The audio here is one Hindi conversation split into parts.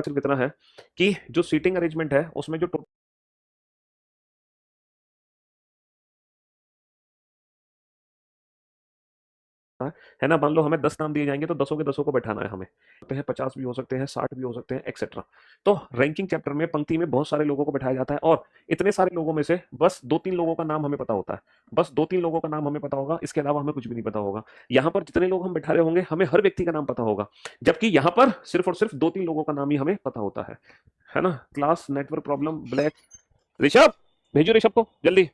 पता सिर्फ इतना है कि जो सीटिंग अरेंजमेंट है उसमें जो है ना, मान लो हमें 10 नाम दिए जाएंगे तो दसों के दसों को बैठाना है हमें, सकते हैं 50 भी हो सकते हैं, 60 भी हो सकते हैं, एक्सेट्रा। तो रैंकिंग चैप्टर में पंक्ति में बहुत सारे लोगों को बैठाया जाता है और इतने सारे लोगों में से बस दो तीन लोगों का नाम हमें पता होता है, बस दो तीन लोगों का नाम हमें पता होगा, इसके अलावा हमें कुछ भी नहीं पता होगा। यहाँ पर जितने लोग हम बैठा रहे होंगे हमें हर व्यक्ति का नाम पता होगा, जबकि यहाँ पर सिर्फ और सिर्फ दो तीन लोगों का नाम ही हमें पता होता है ना। Class network problem black, Rishabh भेजो ऋषभ को जल्दी,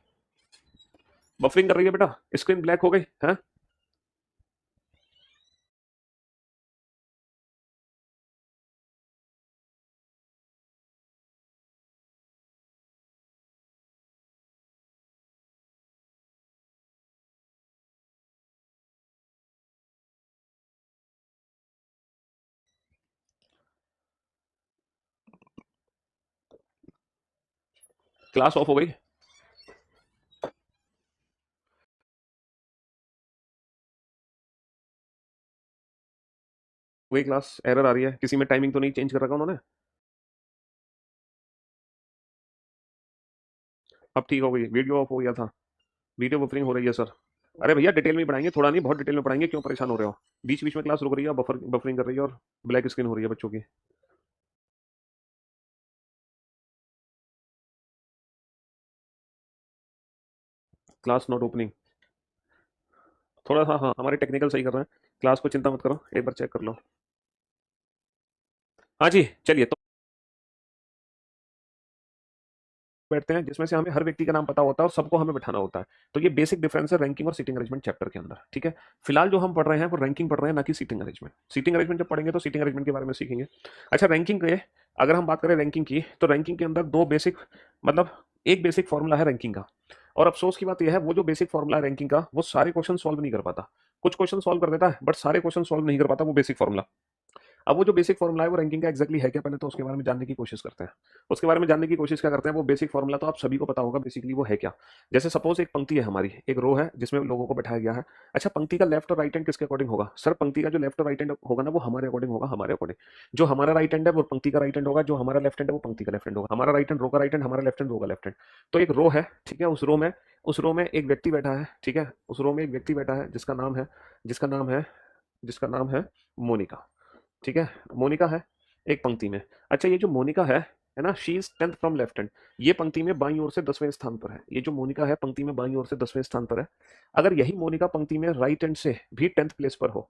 बफरिंग कर रही है बेटा, स्क्रीन ब्लैक हो गई है। क्लास ऑफ हो गई, वही क्लास एरर आ रही है, किसी में टाइमिंग तो नहीं चेंज कर रखा उन्होंने। अब ठीक हो गई, वीडियो ऑफ हो गया था, वीडियो बफरिंग हो रही है सर। अरे भैया डिटेल में पढ़ाएंगे, थोड़ा नहीं बहुत डिटेल में पढ़ाएंगे, क्यों परेशान हो रहे हो। बीच बीच में क्लास रुक रही है, बफरिंग कर रही है और ब्लैक स्क्रीन हो रही है बच्चों की। क्लास नॉट ओपनिंग, थोड़ा सा हाँ हमारे टेक्निकल सही कर रहे हैं, क्लास को चिंता मत करो, एक बार चेक कर लो। हाँ जी चलिए, तो बैठते हैं जिसमें से हमें हर व्यक्ति का नाम पता होता है और सबको हमें बैठाना होता है। तो ये बेसिक डिफरेंस है रैंकिंग और सीटिंग अरेंजमेंट चैप्टर के अंदर, ठीक है। फिलहाल जो हम पढ़ रहे हैं वो रैंकिंग पढ़ रहे हैं, ना कि सीटिंग अरेंजमेंट। सीटिंग अरेंजमेंट जब पढ़ेंगे तो सीटिंग अरेंजमेंट के बारे में सीखेंगे। अच्छा रैंकिंग के, अगर हम बात करें रैंकिंग की, तो रैंकिंग के अंदर दो बेसिक, मतलब एक बेसिक फॉर्मूला है रैंकिंग का। और अफसोस की बात यह है वो जो बेसिक फॉर्मूला है रैंकिंग का वो सारे क्वेश्चन सॉल्व नहीं कर पाता। कुछ क्वेश्चन सॉल्व कर देता है बट सारे क्वेश्चन सॉल्व नहीं कर पाता वो बेसिक फॉर्मूला। अब वो जो बेसिक फॉर्मूला है वो रैंकिंग का एक्जैक्टली है क्या, पहले तो उसके बारे में जानने की कोशिश करते हैं। उसके बारे में जानने की कोशिश क्या करते हैं, वो बेसिक फॉर्मूला तो आप सभी को पता होगा बेसिकली वो है क्या। जैसे सपोज एक पंक्ति है हमारी, एक रो है जिसमें लोगों को बैठाया गया है। अच्छा पंक्ति का लेफ्ट और राइट हैंड किसके अकॉर्डिंग होगा सर, पंक्ति का जो लेफ्ट और राइट हैंड होगा ना वो हमारे अकॉर्डिंग होगा, हमारे अकॉर्डिंग। जो हमारा राइट हैंड है वो पंक्ति का राइट हैंड होगा, जो हमारा लेफ्ट हैंड है वो पंक्ति का लेफ्ट हैंड होगा। हमारा राइट हैंड रो का राइट हैंड, हमारा लेफ्ट हैंड रो का लेफ्ट हैंड। तो एक रो है, ठीक है, उस रो में एक व्यक्ति बैठा है, ठीक है, उस रो में एक व्यक्ति बैठा है जिसका नाम है, जिसका नाम है, जिसका नाम है मोनिका, ठीक है, मोनिका है एक पंक्ति में। अच्छा ये जो मोनिका है ना, she is 10th from left hand, ये पंक्ति में बाईं ओर से 10वें स्थान पर है। ये जो मोनिका है पंक्ति में बाईं ओर से 10वें स्थान पर है। अगर यही मोनिका पंक्ति में राइट हैंड से भी 10th प्लेस पर हो,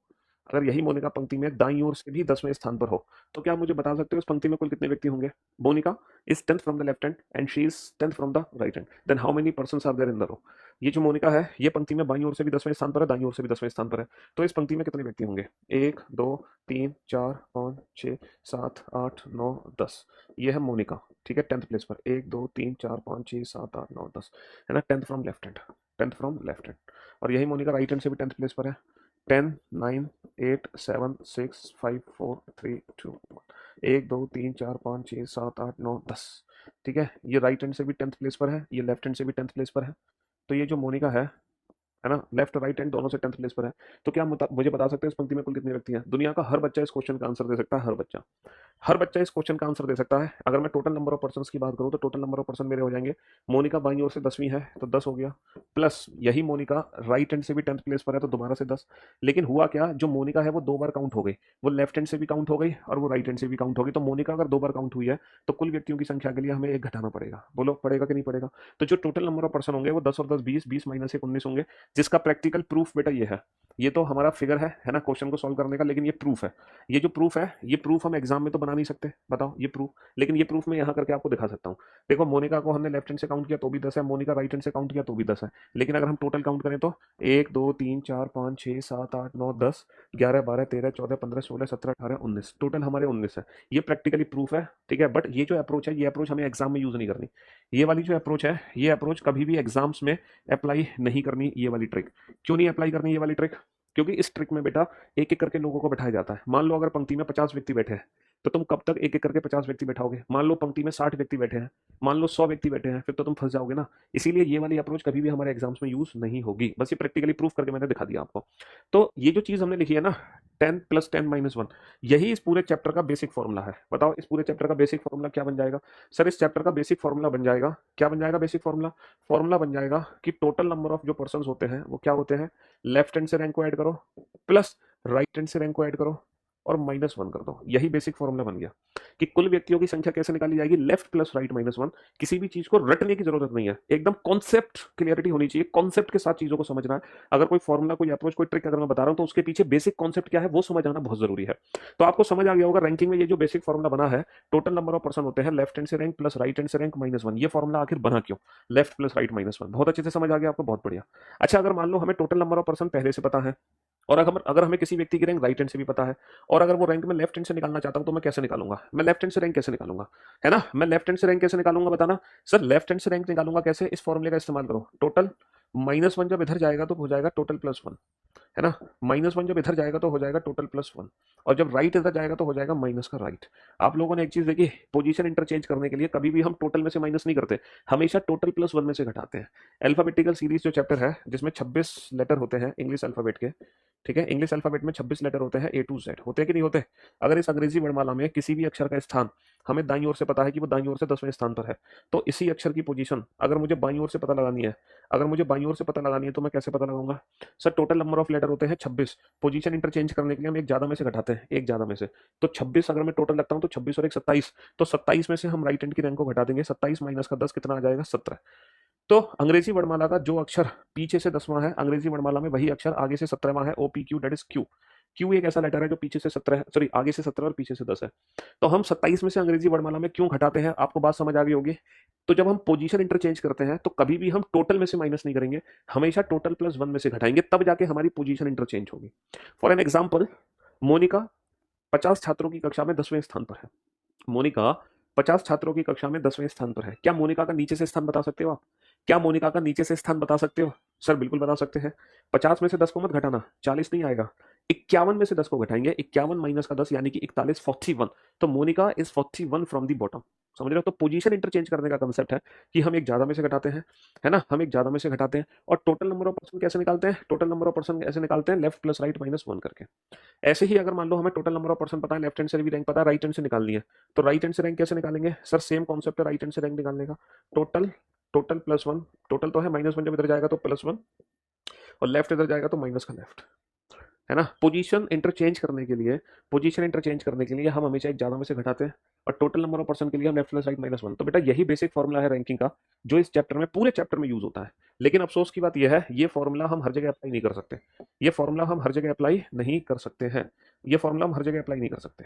अगर यही मोनिका पंक्ति में दाईं ओर से भी 10वें स्थान पर हो, तो क्या आप मुझे बता सकते हो इस पंक्ति में कुल कितने व्यक्ति होंगे। Monika is 10th from the left hand and she is 10th from the right hand, then how many persons are there in the row. ये जो मोनिका है ये पंक्ति में बाईं ओर से भी 10वें स्थान पर है, दाईं ओर से भी 10वें स्थान पर है। तो इस पंक्ति में कितने व्यक्ति होंगे, एक दो तीन चार पाँच छः सात आठ नौ 10। ये है मोनिका, ठीक है, 10th प्लेस पर, एक दो तीन चार पाँच छः सात आठ नौ 10, है ना, 10th from left hand, 10th from left hand. और यही मोनिका राइट हैंड से भी 10th प्लेस पर है, 10 9 8 7 6 5 4 3 2 1, एक दो तीन चार पाँच छः सात आठ नौ 10, ठीक है। ये राइट हैंड से भी 10th प्लेस पर है, ये लेफ्ट हैंड से भी 10th प्लेस पर है। तो ये जो मोनिका है ना, लेफ्ट और राइट हैंड दोनों से 10th प्लेस पर है। तो क्या मुझे बता सकते हैं इस पंक्ति में कुल कितनी व्यक्ति हैं। दुनिया का हर बच्चा इस क्वेश्चन का आंसर दे सकता है, हर बच्चा, हर बच्चा इस क्वेश्चन का आंसर दे सकता है। अगर मैं टोटल नंबर ऑफ पर्सन की बात करूं तो टोटल नंबर ऑफ पर्सन मेरे हो जाएंगे, मोनिका बाईं ओर से 10वीं है तो 10 हो गया, प्लस यही मोनिका राइट हैंड से भी 10th प्लेस पर है तो दोबारा से 10। लेकिन हुआ क्या, जो मोनिका है वो दो बार काउंट हो गई, वो लेफ्ट हैंड से भी काउंट हो गई और वो राइट हैंड से भी काउंट हो गई। तो मोनिका अगर दो बार काउंट हुई है तो कुल व्यक्तियों की संख्या के लिए हमें एक घटाना पड़ेगा। बोलो पड़ेगा कि नहीं पड़ेगा। तो जो टोटल नंबर ऑफ पर्सन होंगे वो 10 और 10 20, 20 माइनस 1 19 होंगे, जिसका प्रैक्टिकल प्रूफ बेटा ये है। ये तो हमारा फिगर है ना, क्वेश्चन को सॉल्व करने का, लेकिन ये प्रूफ है। ये जो प्रूफ है ये प्रूफ हम एग्जाम में तो बना नहीं सकते, बताओ ये प्रूफ, लेकिन ये प्रूफ मैं यहाँ करके आपको दिखा सकता हूँ। देखो मोनिका को हमने लेफ्ट हैंड से काउंट किया तो भी 10 है, मोनिका राइट हैंड से काउंट किया तो भी 10 है। लेकिन अगर हम टोटल काउंट करें तो 1 2 3 4 5 6 7 8 9 10 11 12 13 14 15 16 17 18 19, टोटल हमारे 19 है। ये प्रैक्टिकली प्रूफ है, ठीक है। बट ये जो अप्रोच है ये अप्रोच हमें एग्जाम में यूज नहीं करनी। ये वाली जो अप्रोच है ये अप्रोच कभी भी एग्जाम्स में अप्लाई नहीं करनी। ये वाली ट्रिक क्यों नहीं अप्लाई करनी, ये वाली ट्रिक, क्योंकि इस ट्रिक में बेटा एक एक करके लोगों को बैठाया जाता है। मान लो अगर पंक्ति में 50 व्यक्ति बैठे हैं, तो तुम कब तक एक एक करके 50 व्यक्ति बैठाओगे? मान लो पंक्ति में 60 व्यक्ति बैठे हैं, मान लो 100 व्यक्ति बैठे हैं, फिर तो तुम फंस जाओगे ना। इसीलिए ये वाली अप्रोच कभी भी हमारे एग्जाम्स में यूज नहीं होगी। बस ये प्रैक्टिकली प्रूफ करके मैंने दिखा दिया आपको। तो ये जो चीज हमने लिखी है ना, 10 + 10 - 1, यही इस पूरे चैप्टर का बेसिक फॉर्मूला है। बताओ इस पूरे चैप्टर का बेसिक फॉर्मूला क्या बन जाएगा? सर इस चैप्टर का बेसिक फॉर्मूला बन जाएगा, क्या बन जाएगा बेसिक फॉर्मूला? फॉर्मूला बन जाएगा कि टोटल नंबर ऑफ जो पर्सन होते हैं वो क्या होते हैं, लेफ्ट हैंड से रैंक को ऐड करो प्लस राइट हैंड से रैंक को ऐड करो और -1 कर दो। यही बेसिक फॉर्मूला बन गया कि कुल व्यक्तियों की संख्या कैसे निकाली जाएगी, लेफ्ट प्लस राइट -1। किसी भी चीज को रटने की जरूरत नहीं है, एकदम कॉन्सेप्ट क्लियरिटी होनी चाहिए, कॉन्सेप्ट के साथ चीजों को समझना है। अगर कोई फॉर्मूला, कोई अप्रोच, कोई ट्रिक अगर मैं बता रहा हूं तो उसके पीछे बेसिक कॉन्सेप्ट क्या है वो समझ आना बहुत जरूरी है। तो आपको समझ आ गया होगा रैंकिंग में ये जो बेसिक फॉर्मूला बना है, टोटल नंबर ऑफ पर्सन होते हैं, लेफ्ट हैंड से रैंक प्लस राइट हैंड से रैंक -1। ये फॉर्मूला आखिर बना क्यों, लेफ्ट प्लस राइट -1? बहुत अच्छे से समझ आ गया आपको, बहुत बढ़िया। अच्छा, अगर मान लो हमें टोटल नंबर ऑफ पर्सन पहले से पता है, और अगर हमें किसी व्यक्ति की रैंक राइट हैंड से भी पता है, और अगर वो रैंक में लेफ्ट हैंड से निकालना चाहता हूं तो मैं कैसे निकालूंगा? मैं लेफ्ट हैंड से रैंक कैसे निकालूंगा, है ना? मैं लेफ्ट हैंड से रैंक कैसे निकालूंगा बताना। सर लेफ्ट हैंड से रैंक निकालूंगा कैसे? इस फॉर्मूले का इस्तेमाल करो, टोटल -1 जब इधर जाएगा तो हो जाएगा टोटल +1, है ना? -1 जब इधर जाएगा तो हो जाएगा टोटल +1, और जब राइट इधर जाएगा तो हो जाएगा माइनस का राइट। आप लोगों ने एक चीज देखी, पोजीशन इंटरचेंज करने के लिए कभी भी हम टोटल में से माइनस नहीं करते, हमेशा टोटल +1 में से घटाते हैं। अल्फाबेटिकल सीरीज जो चैप्टर है जिसमें 26 लेटर होते हैं इंग्लिश अल्फाबेट के, ठीक है, इंग्लिश अल्फाबेट में 26 लेटर होते हैं A to Z, होते हैं कि नहीं होते? अगर इस अंग्रेजी वर्णमाला में किसी भी अक्षर का स्थान हमें दाईं ओर से पता है कि वो दाईं ओर से 10वें स्थान पर है, तो इसी अक्षर की पोजीशन अगर मुझे बाईं ओर से पता लगानी है, अगर मुझे बाईं ओर से पता लगानी है तो मैं कैसे पता लगाऊंगा? Sir total number of letter होते हैं 26, पोजीशन इंटरचेंज करने के लिए हम एक ज्यादा में से घटाते हैं, एक ज्यादा में से। तो 26 अगर मैं टोटल लगता हूं तो 26 और एक 27, तो 27 में से हम राइट हैंड की रैंक को घटा देंगे, 27 माइनस का 10 कितना आ जाएगा? 17। तो अंग्रेजी वर्णमाला का जो अक्षर पीछे से 10वां है, अंग्रेजी वर्णमाला में वही अक्षर आगे से 17वां है, OPQ, that is Q. Q एक ऐसा लेटर है जो पीछे से 17 है, सॉरी आगे से 17 और पीछे से 10 है। तो हम 27 में से अंग्रेजी वर्णमाला में क्यों घटाते हैं, आपको बात समझ आ गई होगी। तो जब हम पोजीशन इंटरचेंज करते हैं तो कभी भी हम टोटल में से माइनस नहीं करेंगे, हमेशा टोटल +1 में से घटाएंगे, तब जाके हमारी पोजीशन इंटरचेंज होगी। फॉर एन एग्जाम्पल, मोनिका 50 छात्रों की कक्षा में 10वें स्थान पर है। मोनिका 50 छात्रों की कक्षा में 10वें स्थान पर है। क्या मोनिका का नीचे से स्थान बता सकते हो आप? क्या मोनिका का नीचे से स्थान बता सकते हो? सर बिल्कुल बता सकते हैं। 50 में से 10 को मत घटाना, 40 नहीं आएगा। 51 में से 10 को घटाएंगे, 51 माइनस का 10 यानी कि 41, 41। तो Monika is 41 from the bottom. समझ रहे हो? तो पोजीशन इंटरचेंज करने का कंसेप्ट है कि हम एक ज्यादा में से घटाते हैं, है ना? हम एक ज्यादा में से घटाते हैं, और टोटल नंबर ऑफ पर्सन कैसे निकालते हैं? टोटल नंबर ऑफ पर्सन ऐसे निकालते हैं, लेफ्ट प्लस राइट -1 करके। ऐसे ही अगर मान लो हमें टोटल नंबर ऑफ पर्सन पता है, लेफ्ट हैंड से भी रैंक पता है, राइट हैंड से निकालनी है, तो राइट हैंड से रैंक कैसे निकालेंगे? सर सेम कॉन्सेप्ट है राइट हैंड से रैंक निकालने का, टोटल टोटल +1, टोटल तो है -1, जब इधर जाएगा तो +1, और लेफ्ट इधर जाएगा तो माइनस का लेफ्ट, है ना? पोजीशन इंटरचेंज करने के लिए, पोजीशन इंटरचेंज करने के लिए हम हमेशा एक ज्यादा में से घटाते हैं, और टोटल नंबर ऑफ पर्सन के लिए हम लेफ्ट प्लस राइट -1। तो बेटा यही बेसिक फॉर्मूला है रैंकिंग का, जो इस चैप्टर में, पूरे चैप्टर में यूज होता है। लेकिन अफसोस की बात यह है, ये फॉर्मूला हम हर जगह अप्लाई नहीं कर सकते, ये फॉर्मूला हम हर जगह अप्लाई नहीं कर सकते हैं, ये फॉर्मूला हम हर जगह अप्लाई नहीं कर सकते।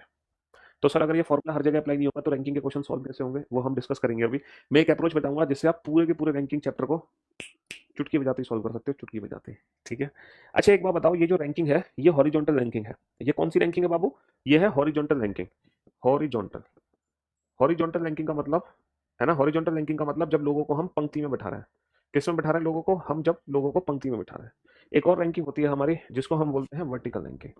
तो सर अगर ये फॉर्मूला हर जगह अप्लाई नहीं होगा तो रैंकिंग के क्वेश्चन सॉल्व कैसे होंगे, वो हम डिस्कस करेंगे अभी। मैं एक अप्रोच बताऊंगा जिससे आप पूरे के पूरे रैंकिंग चैप्टर को चुटकी बजाते ही सॉल्व कर सकते हो, चुटकी बजाते ही, ठीक है? अच्छा एक बात बताओ, ये जो रैंकिंग है ये हॉरिजॉन्टल रैंकिंग है, ये कौन सी रैंकिंग है बाबू? ये है horizontal ranking. Horizontal, horizontal ranking का मतलब, है ना, हॉरिजॉन्टल रैंकिंग का मतलब जब लोगों को हम पंक्ति में बैठा रहे हैं। किस में बैठा रहे हैं लोगों को हम? जब लोगों को पंक्ति में बैठा रहे हैं। एक और रैंकिंग होती है हमारी जिसको हम बोलते हैं वर्टिकल रैंकिंग।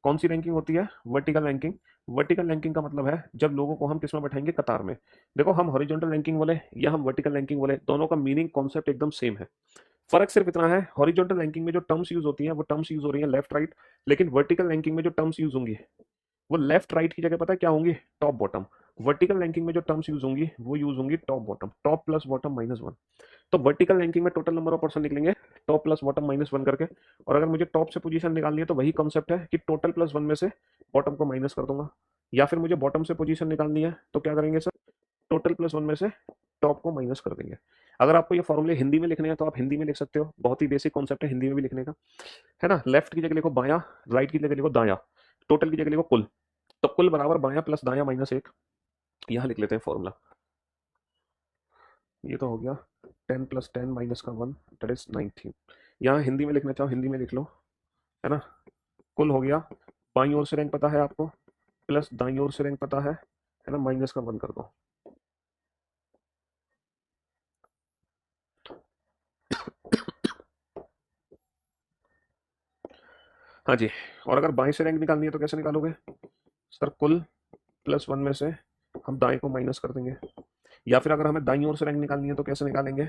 कौन सी रैंकिंग होती है? Vertical ranking. वर्टिकल रैंकिंग का मतलब है जब लोगों को हम किस में बैठाएंगे? कतार में। देखो हम हॉरिजॉन्टल रैंकिंग बोले या हम वर्टिकल रैंकिंग बोले, दोनों का मीनिंग कॉन्सेप्ट एकदम सेम है। फर्क सिर्फ इतना है, हॉरिजॉन्टल रैंकिंग में जो टर्म्स यूज होती हैं वो टर्म्स यूज हो रही है लेफ्ट राइट, लेकिन वर्टिकल रैंकिंग में जो टर्म्स यूज होंगी वो लेफ्ट राइट की जगह पता है क्या होंगी? Top bottom. वर्टिकल रैंकिंग में जो टर्म्स यूज होंगी वो यूज होंगी top bottom, top plus bottom -1। तो वर्टिकल रैंकिंग में टोटल नंबर ऑफ पर्सन निकलेंगे टॉप प्लस बॉटम -1 करके, और अगर मुझे टॉप से पोजीशन निकालनी है तो वही कॉन्सेप्ट है कि टोटल +1 में से बॉटम को माइनस कर दूंगा, या फिर मुझे बॉटम से पोजीशन निकालनी है तो क्या करेंगे सर? टोटल +1 में से टॉप को माइनस कर देंगे। अगर आपको ये फॉर्मूले हिंदी में लिखने हैं तो आप हिंदी में लिख सकते हो, बहुत ही बेसिक कॉन्सेप्ट है हिंदी में भी लिखने का, है ना? लेफ्ट की जगह लिखो बायां, राइट की जगह लिखो दायां, टोटल की जगह लिखो कुल। तो कुल बराबर बायां प्लस दायां -1, यहाँ लिख लेते हैं फॉर्मूला। ये तो हो गया 10 + 10 - 1, दैट इज 19। यहाँ हिंदी में लिखना चाहो हिंदी में लिख लो, है ना? कुल हो गया, बाईं ओर से रैंक पता है आपको, प्लस दाईं ओर से रैंक पता है ना? -1 कर दो। हाँ जी। और अगर बाएं से रैंक निकालनी है तो कैसे निकालोगे? सर कुल प्लस वन में से हम दाएं को माइनस कर देंगे, या फिर अगर हमें दाईं ओर से रैंक निकालनी है तो कैसे निकालेंगे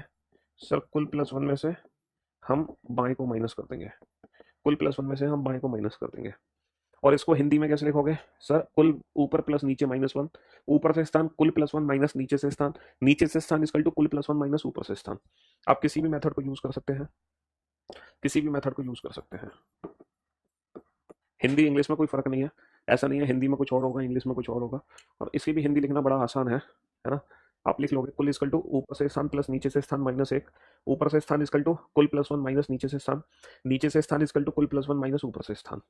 सर, कुल प्लस वन में से हम बाएं को माइनस कर देंगे, कुल प्लस वन में से हम बाएं को माइनस कर देंगे। और इसको हिंदी में कैसे लिखोगे सर, कुल ऊपर प्लस नीचे माइनस वन, ऊपर से स्थान कुल प्लस वन माइनस नीचे से स्थान, नीचे से स्थान इक्वल टू कुल प्लस वन माइनस ऊपर से स्थान। आप किसी भी मेथड को यूज कर सकते हैं, किसी भी मेथड को यूज कर सकते हैं। हिंदी इंग्लिश में कोई फर्क नहीं है, ऐसा नहीं है हिंदी में कुछ और होगा इंग्लिश में कुछ और होगा, और इसकी भी हिंदी लिखना बड़ा आसान है ना। आप लिख लोगे कुल इक्वल टू ऊपर से स्थान प्लस नीचे से स्थान माइनस एक, ऊपर से स्थान इक्वल टू कुल प्लस वन माइनस नीचे से स्थान, नीचे से स्थान इक्वल टू कुल प्लस वन माइनस ऊपर से स्थान।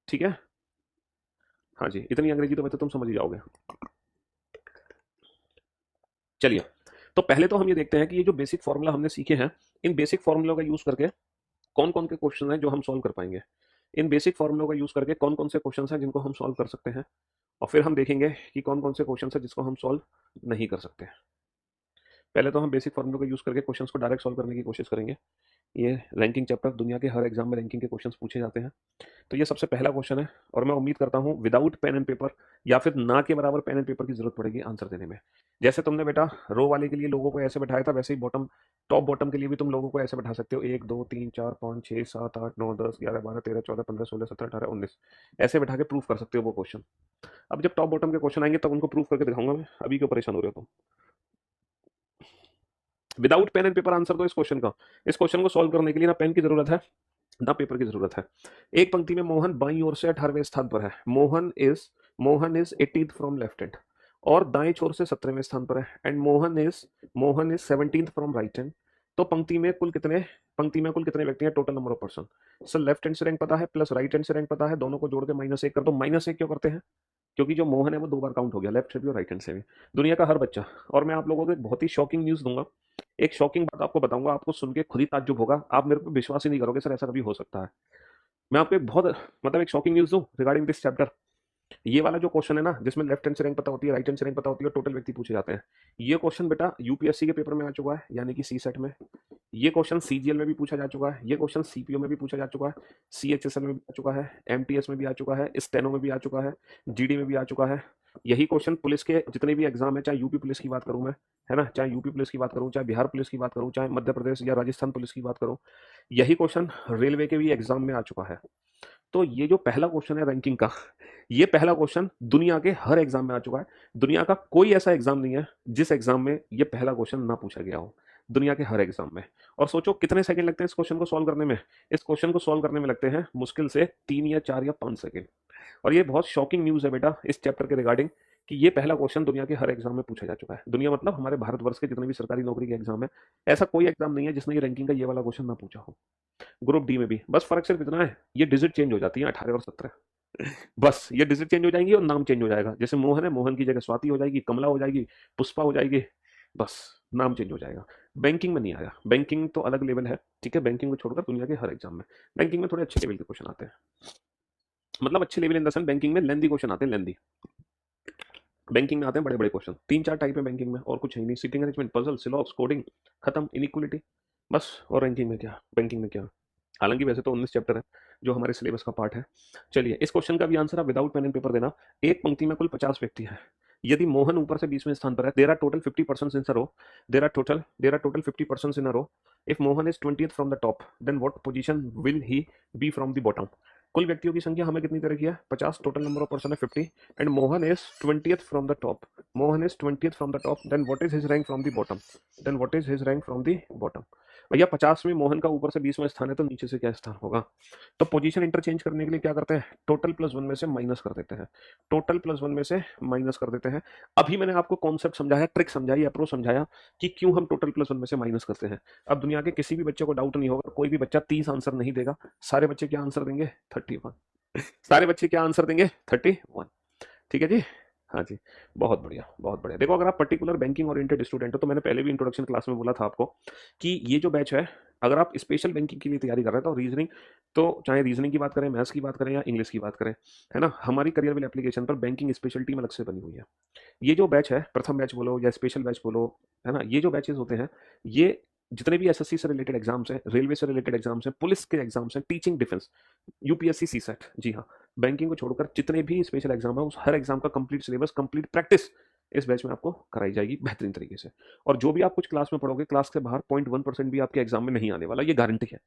ठीक है, हाँ जी, इतनी अंग्रेजी तो वैसे तुम समझ ही जाओगे। चलिए, तो पहले तो हम ये देखते हैं कि ये जो बेसिक फॉर्मूला हमने सीखे हैं, इन बेसिक फॉर्मूलों का यूज करके कौन कौन से क्वेश्चन हैं जो हम सॉल्व कर पाएंगे, इन बेसिक फॉर्मूलों का यूज करके कौन कौन से क्वेश्चन हैं जिनको हम सॉल्व कर सकते हैं, और फिर हम देखेंगे कि कौन कौन से क्वेश्चन हैं जिसको हम सॉल्व नहीं कर सकते। पहले तो हम बेसिक फॉर्मूलों का यूज करके क्वेश्चंस को डायरेक्ट सॉल्व करने की कोशिश करेंगे। ये रैंकिंग चैप्टर, दुनिया के हर एग्जाम में रैंकिंग के क्वेश्चंस पूछे जाते हैं। तो ये सबसे पहला क्वेश्चन है, और मैं उम्मीद करता हूँ विदाउट पेन एंड पेपर या फिर ना के बराबर पेन एंड पेपर की जरूरत पड़ेगी आंसर देने में। जैसे तुमने बेटा रो वाले के लिए लोगों को ऐसे बैठाया था, वैसे ही बॉटम टॉप बॉटम के लिए भी तुम लोगों को ऐसे बैठा सकते हो, 1 2 3 4 5 6 7 8 9 10 11 12 13 14 15 16 17 18 19, ऐसे बैठा के प्रूफ कर सकते हो वो क्वेश्चन। अब जब टॉप बॉटम के क्वेश्चन आएंगे तब उनको प्रूफ करके दिखाऊंगा मैं, अभी क्यों परेशान हो रहे हो तुम। Without pen and paper answer दो इस क्वेश्चन का। इस क्वेश्चन को सॉल्व करने के लिए ना पेन की जरूरत है ना पेपर की जरूरत है। एक पंक्ति में मोहन बाईं ओर से 18वें स्थान पर है, Mohan is 18th from left hand, और दाएं छोर से 17वें स्थान पर है, and Mohan is 17th from right hand. तो पंक्ति में कुल कितने व्यक्ति हैं, total number of person. Sir left hand से रैंक पता है प्लस राइट हैंड से रैंक पता है, दोनों को जोड़ के माइनस एक कर दो। माइनस एक क्यों करते हैं, क्योंकि जो मोहन है वो 2 बार काउंट हो गया, लेफ्ट से भी और राइट हैंड से भी, दुनिया का हर बच्चा। और मैं आप लोगों को एक बहुत ही शॉकिंग न्यूज दूंगा, एक शॉकिंग बात आपको बताऊंगा, आपको सुन के खुद ही ताज्जुब होगा, आप मेरे पे विश्वास ही नहीं करोगे सर ऐसा कभी हो सकता है। मैं आपको एक बहुत मतलब एक शॉकिंग न्यूज दूं रिगार्डिंग दिस चैप्टर। ये वाला जो क्वेश्चन है ना, जिसमें लेफ्ट हैंड से रैंक पता होती है, राइट हैंड से रैंक पता होती है, टोटल व्यक्ति पूछे जाते हैं, ये क्वेश्चन बेटा यूपीएससी के पेपर में आ चुका है, यानी कि सी सेट में। ये क्वेश्चन सीजीएल में भी पूछा जा चुका है, ये क्वेश्चन सीपीओ में भी पूछा जा चुका है, सीएचएसएल में भी आ चुका है, एमटीएस में भी आ चुका है, स्टेनो में भी आ चुका है, जीडी में भी आ चुका है। यही क्वेश्चन पुलिस के जितने भी एग्जाम है, चाहे यूपी पुलिस की बात करूं मैं, है ना, चाहे यूपी पुलिस की बात करूं, चाहे बिहार पुलिस की बात करूं, चाहे मध्य प्रदेश या राजस्थान पुलिस की बात करूं, यही क्वेश्चन रेलवे के भी एग्जाम में आ चुका है। तो ये जो पहला क्वेश्चन है रैंकिंग का, ये पहला क्वेश्चन दुनिया के हर एग्जाम में आ चुका है। दुनिया का कोई ऐसा एग्जाम नहीं है जिस एग्जाम में ये पहला क्वेश्चन ना पूछा गया हो, दुनिया के हर एग्जाम में। और सोचो कितने सेकंड लगते हैं इस क्वेश्चन को सॉल्व करने में, इस क्वेश्चन को सॉल्व करने में लगते हैं मुश्किल से 3 या 4 या 5 सेकंड। और ये बहुत शॉकिंग न्यूज है बेटा इस चैप्टर के रिगार्डिंग, कि ये पहला क्वेश्चन दुनिया के हर एग्जाम में पूछा जा चुका है। दुनिया मतलब हमारे भारतवर्ष के जितने भी सरकारी नौकरी के एग्जाम है, ऐसा कोई एग्जाम नहीं है जिसने ये रैंकिंग का ये वाला क्वेश्चन ना पूछा हो। ग्रुप डी में भी बस फर्क सिर्फ इतना है, ये डिजिट चेंज हो जाती है 18 और 17, बस ये डिजिट चेंज हो जाएंगी और नाम चेंज हो जाएगा। जैसे मोहन है, मोहन की जगह स्वाति हो जाएगी, कमला हो जाएगी, पुष्पा हो जाएगी, बस नाम चेंज हो जाएगा। बैंकिंग में नहीं आया, बैंकिंग तो अलग लेवल है, ठीक है, बैंकिंग को छोड़कर दुनिया के हर एग्जाम में, बैंकिंग में थोड़े अच्छे लेवल के क्वेश्चन आते हैं, मतलब अच्छे level in the sense banking में लेंदी क्वेश्चन आते हैं, लेंदी बैंकिंग में आते हैं बड़े बड़े क्वेश्चन। 3 4 टाइप है बैंकिंग में, और कुछ है नहीं, सिटिंग अरेंजमेंट, पजल, सिलॉक्स, कोडिंग, खत्म, इनइक्वलिटी, बस। और रैंकिंग में क्या, बैंकिंग में क्या, हालांकि वैसे तो 19 चैप्टर है जो हमारे सिलेबस का पार्ट है। चलिए इस क्वेश्चन का भी आंसर आप विदाउट पेन एंड पेपर देना। एक पंक्ति में कुल 50 व्यक्ति हैं, यदि मोहन ऊपर से 20वें स्थान पर है, there are total 50% in a row, there are total 50% in a row, if Mohan is 20th from the top then what position will he be from the bottom. कुल व्यक्तियों की संख्या हमें कितनी तरह की है, 50, टोटल नंबर ऑफ पर्सन है 50, and Mohan is 20th from the top, Mohan is 20th from the top, then what is his rank from the bottom, then what is his rank from the bottom. भैया 50 में मोहन का ऊपर से 20वां स्थान है, तो नीचे से क्या स्थान होगा। तो पोजीशन इंटरचेंज करने के लिए क्या करते हैं, टोटल प्लस वन में से माइनस कर देते हैं, टोटल प्लस वन में से माइनस कर देते हैं। अभी मैंने आपको कॉन्सेप्ट समझाया, ट्रिक समझाई, अप्रोच समझाया कि क्यों हम टोटल प्लस वन में से माइनस करते हैं। अब दुनिया के किसी भी बच्चे को डाउट नहीं होगा, कोई भी बच्चा 30 आंसर नहीं देगा, सारे बच्चे क्या आंसर देंगे, 31, सारे बच्चे क्या आंसर देंगे, 31। ठीक है जी, हाँ जी, बहुत बढ़िया बहुत बढ़िया। देखो अगर आप पर्टिकुलर बैंकिंग ओरिएंटेड स्टूडेंट हो, तो मैंने पहले भी इंट्रोडक्शन क्लास में बोला था आपको कि ये जो बैच है, अगर आप स्पेशल बैंकिंग के लिए तैयारी कर रहे हैं तो रीजनिंग, तो चाहे रीजनिंग की बात करें, मैथ्स की बात करें या इंग्लिश की बात करें, है ना, हमारी करियर विल एप्लीकेशन पर बैंकिंग स्पेशल टीम अलग से बनी हुई है। ये जो बैच है, प्रथम बैच बोलो या स्पेशल बैच बोलो, है ना, ये जो बैचेस होते हैं, ये जितने भी एसएससी से रिलेटेड एग्जाम्स हैं, रेलवे से रिलेटेड एग्जाम्स हैं, पुलिस के एग्जाम्स हैं, टीचिंग, डिफेंस, यूपीएससी, सीसेट, जी हाँ, बैंकिंग को छोड़कर जितने भी स्पेशल एग्जाम है उस हर एग्जाम का कंप्लीट सिलेबस, कंप्लीट प्रैक्टिस इस बैच में आपको कराई जाएगी बेहतरीन तरीके से। और जो भी आप कुछ क्लास में पढ़ोगे, क्लास के बाहर 0.1% भी आपके एग्जाम में नहीं आने वाला, ये गारंटी है।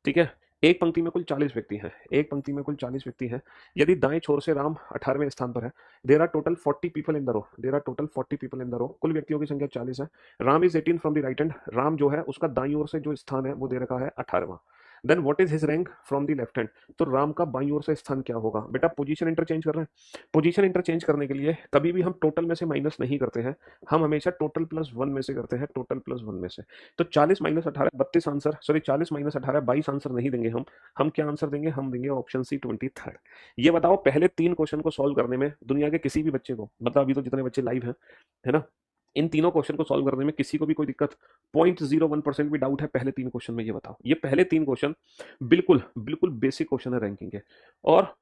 ठीक है। एक पंक्ति में कुल 40 व्यक्ति हैं, एक पंक्ति में कुल 40 व्यक्ति हैं। यदि दाएं छोर से राम 18वें स्थान पर है, there are total 40 people in the row, there are total 40 people in the row, कुल व्यक्तियों की संख्या 40 है। Ram is 18 from the right hand, Ram जो है उसका दाईं ओर से जो स्थान है वो दे रखा है 18वां। Then what is his rank from the left hand, तो राम का बाईं ओर से स्थान क्या होगा? बेटा पोजीशन इंटरचेंज कर रहे हैं। पोजीशन इंटरचेंज करने के लिए कभी भी हम टोटल में से माइनस नहीं करते हैं, हम हमेशा टोटल प्लस वन में से करते हैं, टोटल प्लस वन में से। तो 40 minus 18 32 answer, sorry 40 minus 18 22 answer नहीं देंगे हम क्या आंसर देंगे? हम देंगे ऑप्शन सी 23rd। ये बताओ पहले 3 क्वेश्चन को सॉल्व करने में दुनिया के किसी भी बच्चे को, मतलब अभी तो जितने बच्चे लाइव हैं, है ना, इन तीनों क्वेश्चन को सॉल्व करने में किसी को भी कोई दिक्कत, 0.01% भी डाउट है पहले 3 क्वेश्चन में? ये बताओ। ये पहले 3 क्वेश्चन बिल्कुल बिल्कुल बेसिक क्वेश्चन है रैंकिंग के, और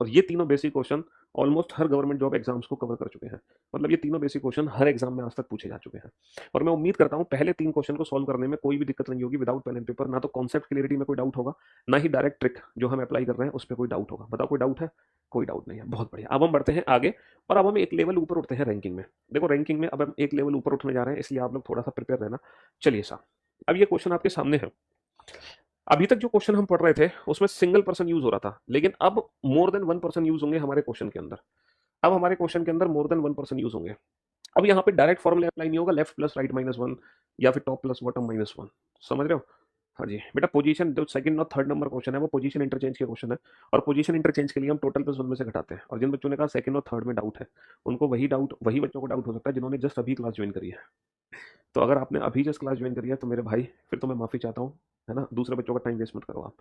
ये तीनों बेसिक क्वेश्चन ऑलमोस्ट हर गवर्नमेंट जॉब एग्जाम्स को कवर कर चुके हैं। मतलब ये तीनों बेसिक क्वेश्चन हर एग्जाम में आज तक पूछे जा चुके हैं। और मैं उम्मीद करता हूं पहले 3 क्वेश्चन को सॉल्व करने में कोई भी दिक्कत नहीं होगी विदाउट पेन एंड पेपर। ना तो कॉन्सेप्ट क्लियरिटी में कोई डाउट होगा, ना ही डायरेक्ट ट्रिक जो हम अप्लाई कर रहे हैं उस पर कोई डाउट होगा। बताओ कोई डाउट है? कोई डाउट नहीं है, बहुत बढ़िया। अब हम बढ़ते हैं आगे और अब हम एक लेवल ऊपर उठते हैं रैंकिंग में। देखो रैंकिंग में अब हम एक लेवल ऊपर उठने जा रहे हैं, इसलिए आप लोग थोड़ा सा प्रिपेयर रहना। चलिए साहब, अब ये क्वेश्चन आपके सामने है। अभी तक जो क्वेश्चन हम पढ़ रहे थे उसमें सिंगल पर्सन यूज हो रहा था, लेकिन अब मोर देन 1% यूज होंगे हमारे क्वेश्चन के अंदर। अब हमारे क्वेश्चन के अंदर मोर देन 1% यूज होंगे। अब यहाँ पे डायरेक्ट फॉर्मूला अप्लाई नहीं होगा, लेफ्ट प्लस राइट -1 या फिर टॉप प्लस बॉटम -1। समझ रहे हो? हाँ जी बेटा, पोजीशन जो सेकंड और थर्ड नंबर क्वेश्चन है वो पोजीशन इंटरचेंज के क्वेश्चन है, और पोजीशन इंटरचेंज के लिए हम टोटल प्लस वन में से घटाते हैं। और जिन बच्चों ने कहा सेकंड और थर्ड में डाउट है, उनको वही बच्चों को डाउट हो सकता है जिन्होंने जस्ट अभी क्लास ज्वाइन करी है। तो अगर आपने अभी जस्ट क्लास ज्वाइन करी है तो मेरे भाई फिर तो मैं माफी चाहता हूँ, है ना, दूसरे बच्चों का टाइम वेस्ट मत करो आप।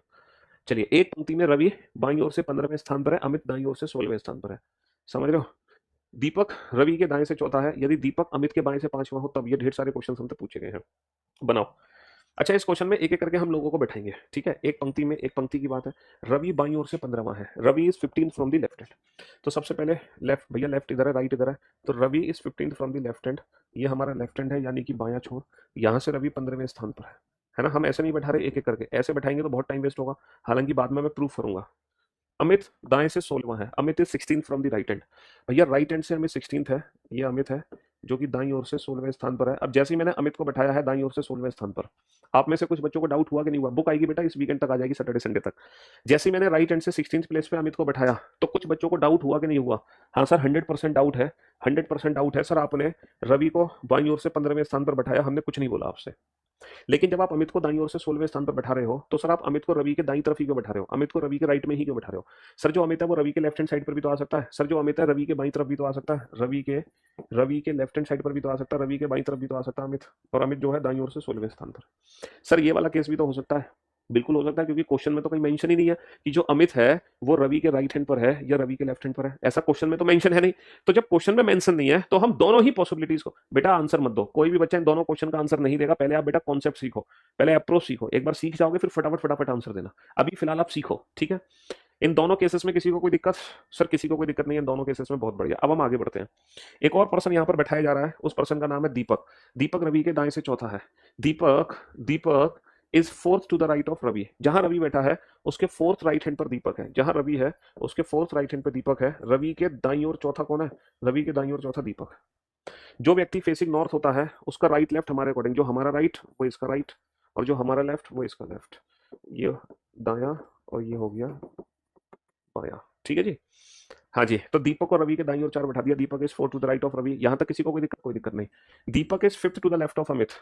चलिए, एक पंक्ति में रवि बाईं ओर से 15वें स्थान पर है, अमित दाईं ओर से 16वें स्थान पर है। समझ रहे हो? दीपक रवि के दाएं से चौथा है, यदि दीपक अमित के बाएं से पांचवा हो तब। ये ढेर सारे क्वेश्चन हमसे पूछे गए हैं, बनाओ। अच्छा, इस क्वेश्चन में एक एक करके हम लोगों को बैठाएंगे, ठीक है? एक पंक्ति में, एक पंक्ति की बात है। रवि बाईं ओर से 15वां है, Ravi is 15 from the left hand. तो सबसे पहले लेफ्ट, भैया लेफ्ट इधर है, राइट इधर है, तो Ravi is 15 from the left hand. ये हमारा लेफ्ट हैंड है, यानी कि बायां छोर। यहाँ से रवि 15वें स्थान पर है ना? हम ऐसे नहीं बैठा रहे एक एक करके, ऐसे बैठाएंगे तो बहुत टाइम वेस्ट होगा, हालांकि बाद में मैं प्रूफ करूंगा। अमित दाएं से 16वां है, Amit is 16 from the right hand. भैया राइट हैंड से अमित 16th है, ये अमित है जो कि दाईं ओर से 16वें स्थान पर है। अब जैसे ही मैंने अमित को बैठाया है दाईं ओर से 16वें स्थान पर, आप में से कुछ बच्चों को डाउट हुआ कि नहीं हुआ? बुक आएगी बेटा इस वीकेंड तक, आ जाएगी सैटरडे संडे तक। जैसे ही मैंने राइट हैंड से 16th प्लेस पे अमित को बैठाया तो कुछ बच्चों को डाउट हुआ कि नहीं हुआ? हाँ सर 100% डाउट है, 100% डाउट है सर। आपने रवि को बाईं ओर से 15वें स्थान पर बैठाया, हमने कुछ नहीं बोला आपसे। लेकिन जब आप अमित को दाईं ओर से 16वें स्थान पर बैठा रहे हो तो सर आप अमित को रवि के दाईं तरफ ही क्यों बैठा रहे हो? अमित को रवि के राइट में ही क्यों बैठा रहे हो? सर जो अमित है वो रवि के लेफ्ट हैंड साइड पर भी तो आ सकता है। सर जो अमित है रवि के बाईं तरफ भी तो आ सकता है, रवि के लेफ्ट हैंड साइड पर भी तो आ सकता है, रवि के बाईं तरफ भी तो आ सकता है अमित। और अमित जो है दाईं ओर से 16वें स्थान पर। सर ये वाला केस भी तो हो सकता है, बिल्कुल हो सकता है, क्योंकि क्वेश्चन में तो कहीं मेंशन ही नहीं है कि जो अमित है वो रवि के राइट हैंड पर है या रवि के लेफ्ट हैंड पर है। ऐसा क्वेश्चन में तो मेंशन है नहीं। तो जब क्वेश्चन में मेंशन नहीं है तो हम दोनों ही पॉसिबिलिटीज को, बेटा आंसर मत दो, कोई भी बच्चा इन दोनों क्वेश्चन का आंसर नहीं देगा। पहले आप बेटा कॉन्सेप्ट सीखो, पहले अप्रोच सीखो। एक बार सीख जाओगे फिर फटाफट फटाफट आंसर देना। अभी फिलहाल आप सीखो, ठीक है? इन दोनों केसेस में किसी को कोई दिक्कत? सर किसी को कोई दिक्कत नहीं है इन दोनों केसेस में, बहुत बढ़िया। अब हम आगे बढ़ते हैं। एक और पर्सन यहाँ पर बैठाया जा रहा है, उस पर्सन का नाम है दीपक। दीपक रवि के दाएं से चौथा है। Deepak Deepak is fourth to the right of Ravi. जहां रवि बैठा है उसके फोर्थ राइट हैंड पर दीपक है। जहां रवि है उसके फोर्थ राइट हैंड पर दीपक है। रवि के दाईं ओर चौथा कौन है? रवि के दाईं ओर चौथा दीपक। जो व्यक्ति फेसिंग नॉर्थ होता है उसका राइट लेफ्ट हमारे अकॉर्डिंग, जो हमारा राइट वो इसका राइट, और जो हमारा लेफ्ट वो इसका लेफ्ट। ये दाया और ये हो गया बाया, ठीक है जी? हाँ जी, तो दीपक और रवि के दाईं ओर चार बैठा दिया। Deepak is fourth to the right of Ravi. यहां तक किसी को कोई दिक्कत? कोई दिक्कत नहीं। Deepak is fifth to the left of Amit.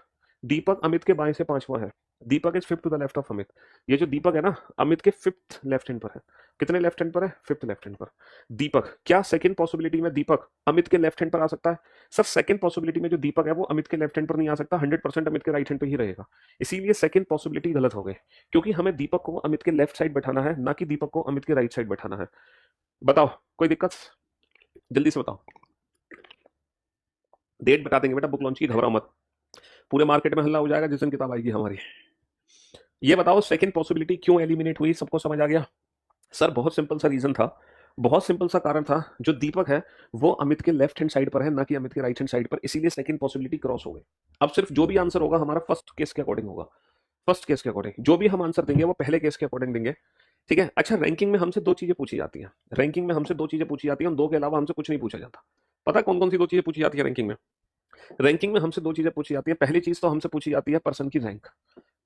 Deepak Amit के बाएं से पांचवा है। Deepak is fifth to the left of Amit. ये जो दीपक है ना अमित के फिफ्थ लेफ्ट हैंड पर है। कितने लेफ्ट हैंड पर है? फिफ्थ लेफ्ट हैंड पर। दीपक, क्या सेकंड पॉसिबिलिटी में दीपक अमित के लेफ्ट हैंड पर आ सकता है? सर सेकंड पॉसिबिलिटी में जो दीपक है वो अमित के लेफ्ट हैंड पर नहीं आ सकता, 100% अमित के राइट हैंड पर ही रहेगा। इसीलिए सेकंड पॉसिबिलिटी गलत हो गई, क्योंकि हमें दीपक को अमित के लेफ्ट साइड बैठाना है, ना कि दीपक को अमित के राइट साइड बैठाना है। बताओ कोई दिक्कत? जल्दी से बताओ। डेट बता देंगे बेटा बुक लॉन्च की, घबराओ मत। पूरे मार्केट में हल्ला हो जाएगा जिस दिन किताब आएगी हमारी। ये बताओ सेकंड पॉसिबिलिटी क्यों एलिमिनेट हुई? सबको समझ आ गया? सर बहुत सिंपल सा रीजन था, बहुत सिंपल सा कारण था। जो दीपक है वो अमित के लेफ्ट हैंड साइड पर है, ना कि अमित के राइट हैंड साइड पर, इसीलिए सेकंड पॉसिबिलिटी क्रॉस हो गई। अब सिर्फ जो भी आंसर होगा हमारा फर्स्ट केस के अकॉर्डिंग होगा। फर्स्ट केस के अकॉर्डिंग जो भी हम आंसर देंगे वो पहले केस के अकॉर्डिंग देंगे। ठीक है। अच्छा, रैंकिंग में हमसे दो चीजें पूछी जाती हैं। रैंकिंग में हमसे दो चीजें पूछी जाती हैं, उन दो के अलावा हमसे कुछ नहीं पूछा जाता। पता है कौन कौन सी दो चीजें पूछी जाती है रैंकिंग में? रैंकिंग में हमसे दो चीजें पूछी जाती है। पहली चीज तो हमसे पूछी जाती है पर्सन की रैंक।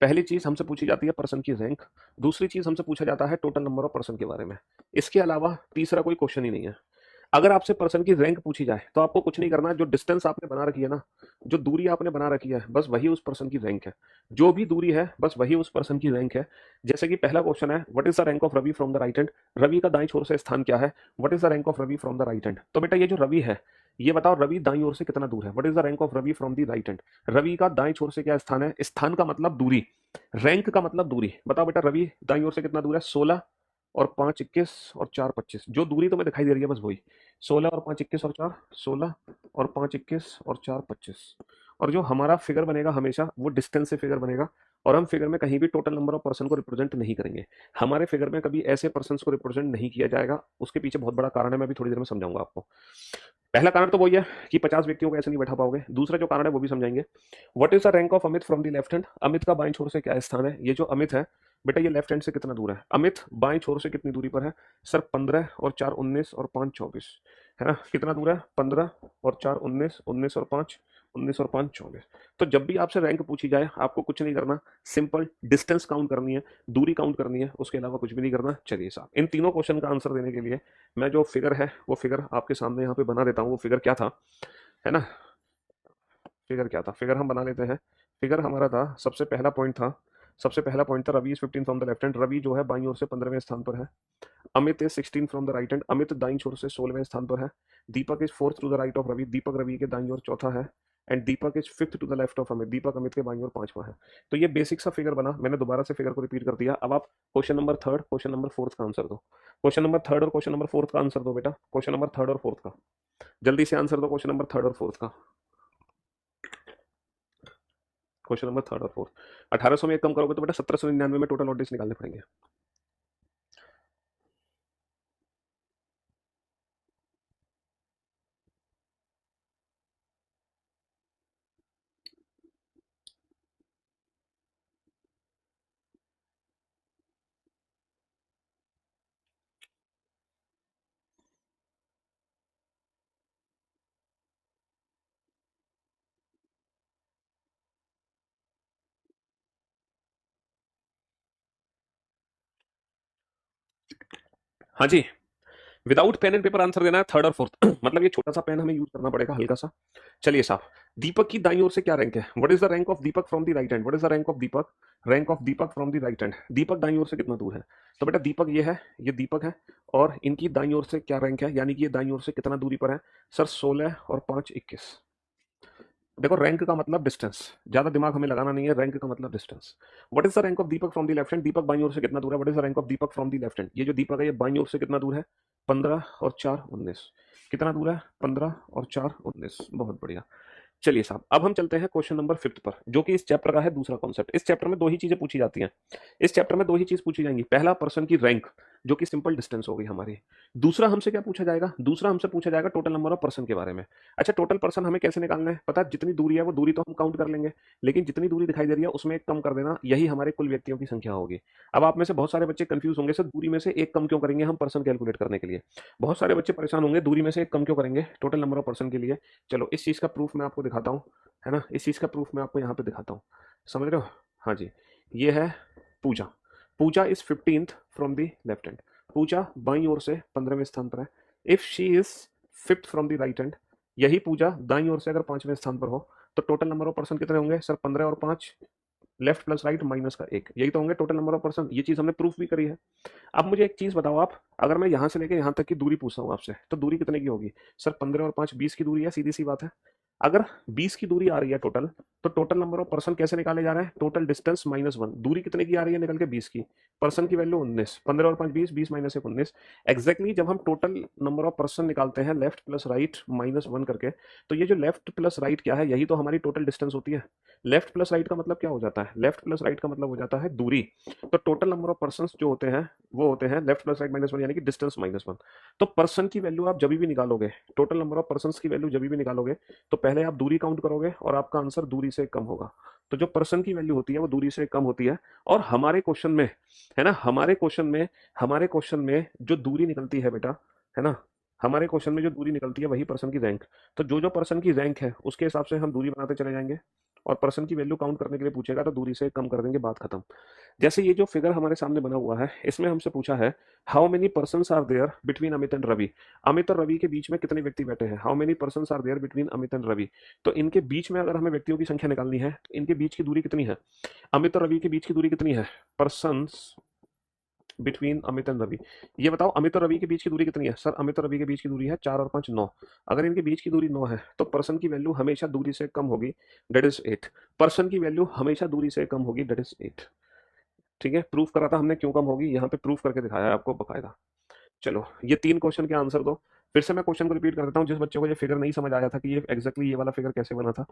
पहली चीज हमसे पूछी जाती है पर्सन की रैंक। दूसरी चीज हमसे पूछा जाता है टोटल नंबर ऑफ पर्सन के बारे में। इसके अलावा तीसरा कोई क्वेश्चन ही नहीं है। अगर आपसे पर्सन की रैंक पूछी जाए तो आपको कुछ नहीं करना है। जो डिस्टेंस आपने बना रखी है ना, जो दूरी आपने बना रखी है, बस वही उस पर्सन की रैंक है। जो भी दूरी है बस वही उस पर्सन की रैंक है। जैसे कि पहला क्वेश्चन है, what is the rank of Ravi from the right hand? Ravi का दाईं छोर से स्थान क्या है? What is the rank of Ravi from the right hand? तो बेटा ये जो रवि है, ये बताओ रवि दाईं ओर से कितना दूर है? What is the rank of Ravi from the right hand? Ravi का दाईं छोर से क्या स्थान है? स्थान का मतलब दूरी, रैंक का मतलब दूरी। बताओ बेटा रवि दाईं ओर से कितना दूर है? 16 और 5 21 और 4 25। जो दूरी तुम्हें दिखाई दे रही है बस वही। 16 और 5 21 और 4 16 और 5 21 और 4 25। और जो हमारा फिगर बनेगा हमेशा वो डिस्टेंस से फिगर बनेगा। और हम फिगर में कहीं भी टोटल नंबर ऑफ पर्सन को रिप्रेजेंट नहीं करेंगे। हमारे फिगर में कभी ऐसे पर्सन को रिप्रेजेंट नहीं किया जाएगा। उसके पीछे बहुत बड़ा कारण है, मैं अभी थोड़ी देर में समझाऊंगा आपको। पहला कारण तो वही है कि 50 व्यक्तियों को ऐसे नहीं बैठा पाओगे। दूसरा जो कारण है वो भी समझाएंगे। What is the rank of Amit from the left hand? Amit का बाएं छोर से क्या स्थान है? ये जो अमित है बेटा, ये लेफ्ट हैंड से कितना दूर है? अमित बाएं छोर से कितनी दूरी पर है? सर 15 और 4 19 और 5 24, है ना? कितना दूर है? 15 और 4 19, 19 और 5 19 और 5 24। तो जब भी आपसे रैंक पूछी जाए आपको कुछ नहीं करना, सिंपल डिस्टेंस काउंट करनी है, दूरी काउंट करनी है, उसके अलावा कुछ भी नहीं करना। चलिए साहब, इन तीनों क्वेश्चन का आंसर देने के लिए मैं जो फिगर है वो फिगर आपके सामने यहाँ पे बना देता हूँ। वो फिगर क्या था, है ना? फिगर क्या था? फिगर हम बना लेते हैं। फिगर हमारा था, सबसे पहला पॉइंट था, सबसे पहला पॉइंट था Ravi is 15 from the left hand. Ravi जो है बाईं ओर से 15वें स्थान पर है। Amit is 16 from the right hand. Amit दाईं छोर से 16वें स्थान पर है। Deepak is fourth to the right of Ravi. Deepak Ravi के दाईं ओर चौथा है। And Deepak is fifth to the left of Amit. Deepak Amit के बाईं ओर पांचवा है। तो ये बेसिक सा फिगर बना। मैंने दोबारा से फिगर को रिपीट कर दिया। अब आप question number third, question number fourth का आंसर दो। क्वेश्चन नंबर थर्ड और क्वेश्चन नंबर फोर्थ का आंसर दो बेटा। क्वेश्चन नंबर थर्ड और फोर्थ का जल्दी से आंसर दो। क्वेश्चन नंबर थर्ड और फोर्थ का, क्वेश्चन नंबर थर्ड और फोर्थ। 1800 में एक कम करोगे तो बेटा 1799 में टोटल ऑडियंस निकालने पड़ेंगे। हाँ जी, without pen and paper answer देना है थर्ड और फोर्थ। मतलब ये छोटा सा पेन हमें यूज करना पड़ेगा, हल्का सा। चलिए साहब, दीपक की दाईं ओर से क्या रैंक है? What is the rank of Deepak from the right hand? What is the rank of Deepak? Rank of Deepak from the right hand. Deepak दाईं ओर से कितना दूर है? तो बेटा दीपक ये है, ये दीपक है। और इनकी दाईं ओर से क्या रैंक है, यानी कि ये दाईं ओर से कितना दूरी पर है? सर 16 और 5 21। देखो रैंक का मतलब डिस्टेंस, ज्यादा दिमाग हमें लगाना नहीं है। रैंक का मतलब distance. What is the rank of Deepak from the left hand? Deepak बाईं ओर से कितना दूर है? What is the rank of Deepak from the left hand? ये जो दीपक है ये बाईं ओर से कितना दूर है? 15 और 4 19। कितना दूर है? 15 और 4 19। बहुत बढ़िया। चलिए साहब, अब हम चलते हैं क्वेश्चन नंबर फिफ्थ पर, जो कि इस चैप्टर का है दूसरा कॉन्सेप्ट। इस चैप्टर में दो ही चीजें पूछी जाती हैं। इस चैप्टर में दो ही चीज पूछी जाएंगी। पहला पर्सन की रैंक, जो कि सिंपल डिस्टेंस होगी हमारी। दूसरा हमसे क्या पूछा जाएगा? दूसरा हमसे पूछा जाएगा टोटल नंबर ऑफ पर्सन के बारे में। अच्छा, टोटल पर्सन हमें कैसे निकालना है? पता है, जितनी दूरी है वो दूरी तो हम काउंट कर लेंगे, लेकिन जितनी दूरी दिखाई दे रही है उसमें एक कम कर देना, यही हमारे कुल व्यक्तियों की संख्या होगी। अब आप में से बहुत सारे बच्चे कंफ्यूज होंगे, सर दूरी में से एक कम क्यों करेंगे हम पर्सन कैलकुलेट करने के लिए? बहुत सारे बच्चे परेशान होंगे, दूरी में से एक कम क्यों करेंगे टोटल नंबर ऑफ पर्सन के लिए? चलो इस चीज का प्रूफ मैं आपको दिखाता हूँ, है ना? इस चीज का प्रूफ मैं आपको यहाँ पे दिखाता हूँ। समझ रहे हो? हाँ जी, ये है Pooja. Pooja is 15th from the left hand. Pooja बाईं ओर से 15वें स्थान पर है। If she is fifth from the right hand, यही पूजा दाईं ओर से अगर 5वें स्थान पर हो, तो टोटल नंबर ऑफ पर्सन कितने होंगे? सर 15 और 5, लेफ्ट प्लस राइट माइनस का एक, यही तो होंगे टोटल नंबर ऑफ पर्सन। ये चीज हमने प्रूफ भी करी है। अब मुझे एक चीज बताओ आप, अगर मैं यहाँ से लेके यहाँ तक की दूरी पूछता हूँ आपसे, तो दूरी कितने की होगी? सर 15 और 5 20 की दूरी है, सीधी सी बात है। अगर 20 की दूरी आ रही है टोटल, तो टोटल नंबर ऑफ पर्सन कैसे निकाले जा रहे हैं? Total distance minus one. दूरी कितने की आ रही है निकल के? 20 की। पर्सन की वैल्यू 19। 15 और 5 20, 20 माइनस 1 19। एग्जैक्टली जब हम टोटल नंबर ऑफ पर्सन निकालते हैं left plus right minus one करके, तो ये जो लेफ्ट प्लस राइट क्या है, यही तो हमारी टोटल डिस्टेंस होती है। लेफ्ट प्लस राइट का मतलब क्या हो जाता है? लेफ्ट प्लस राइट का मतलब हो जाता है दूरी। तो टोटल नंबर ऑफ पर्सन जो होते हैं वो होते हैं left plus right minus one, यानी कि डिस्टेंस माइनस वन। तो पर्सन की वैल्यू आप जब भी निकालोगे, टोटल नंबर ऑफ पर्सन की वैल्यू जब भी निकालोगे, तो पहले आप दूरी काउंट करोगे और आपका आंसर दूरी से कम होगा। तो जो पर्सन की वैल्यू होती है वो दूरी से कम होती है। और हमारे क्वेश्चन में, है ना, हमारे क्वेश्चन में जो दूरी निकलती है बेटा, है ना, हमारे क्वेश्चन में जो दूरी निकलती है वही पर्सन की रैंक। तो जो जो पर्सन की रैंक है उसके हिसाब से हम दूरी बनाते चले जाएंगे, और पर्सन की वैल्यू काउंट करने के लिए पूछेगा तो दूरी से कम कर देंगे, बात खत्म। जैसे ये जो फिगर हमारे सामने बना हुआ है, इसमें हमसे पूछा है how many persons are there between Amit and Ravi. Amit और रवि के बीच में कितने व्यक्ति बैठे हैं, how many persons are there between Amit and Ravi. तो इनके बीच में अगर हमें व्यक्तियों की संख्या निकालनी है तो इनके बीच की दूरी कितनी है, अमित और रवि के बीच की दूरी कितनी है, persons between Amit and Ravi. ये बताओ अमित और रवि के बीच की दूरी कितनी है, सर अमित और रवि के बीच की दूरी है 4 और 5 9। अगर इनके बीच की दूरी 9 है तो पर्सन की वैल्यू हमेशा दूरी से कम होगी, डेट इज 8। पर्सन की वैल्यू हमेशा दूरी से कम होगी, डेट इज 8। ठीक है, प्रूफ करा था हमने क्यों कम होगी, यहाँ पे प्रूफ करके दिखाया है आपको बकायदा। चलो ये 3 क्वेश्चन के आंसर दो। फिर से मैं क्वेश्चन को रिपीट कर देता हूँ, जिस बच्चे को ये फिगर नहीं समझ आया था कि ये एग्जैक्टली ये वाला फिगर कैसे बना था,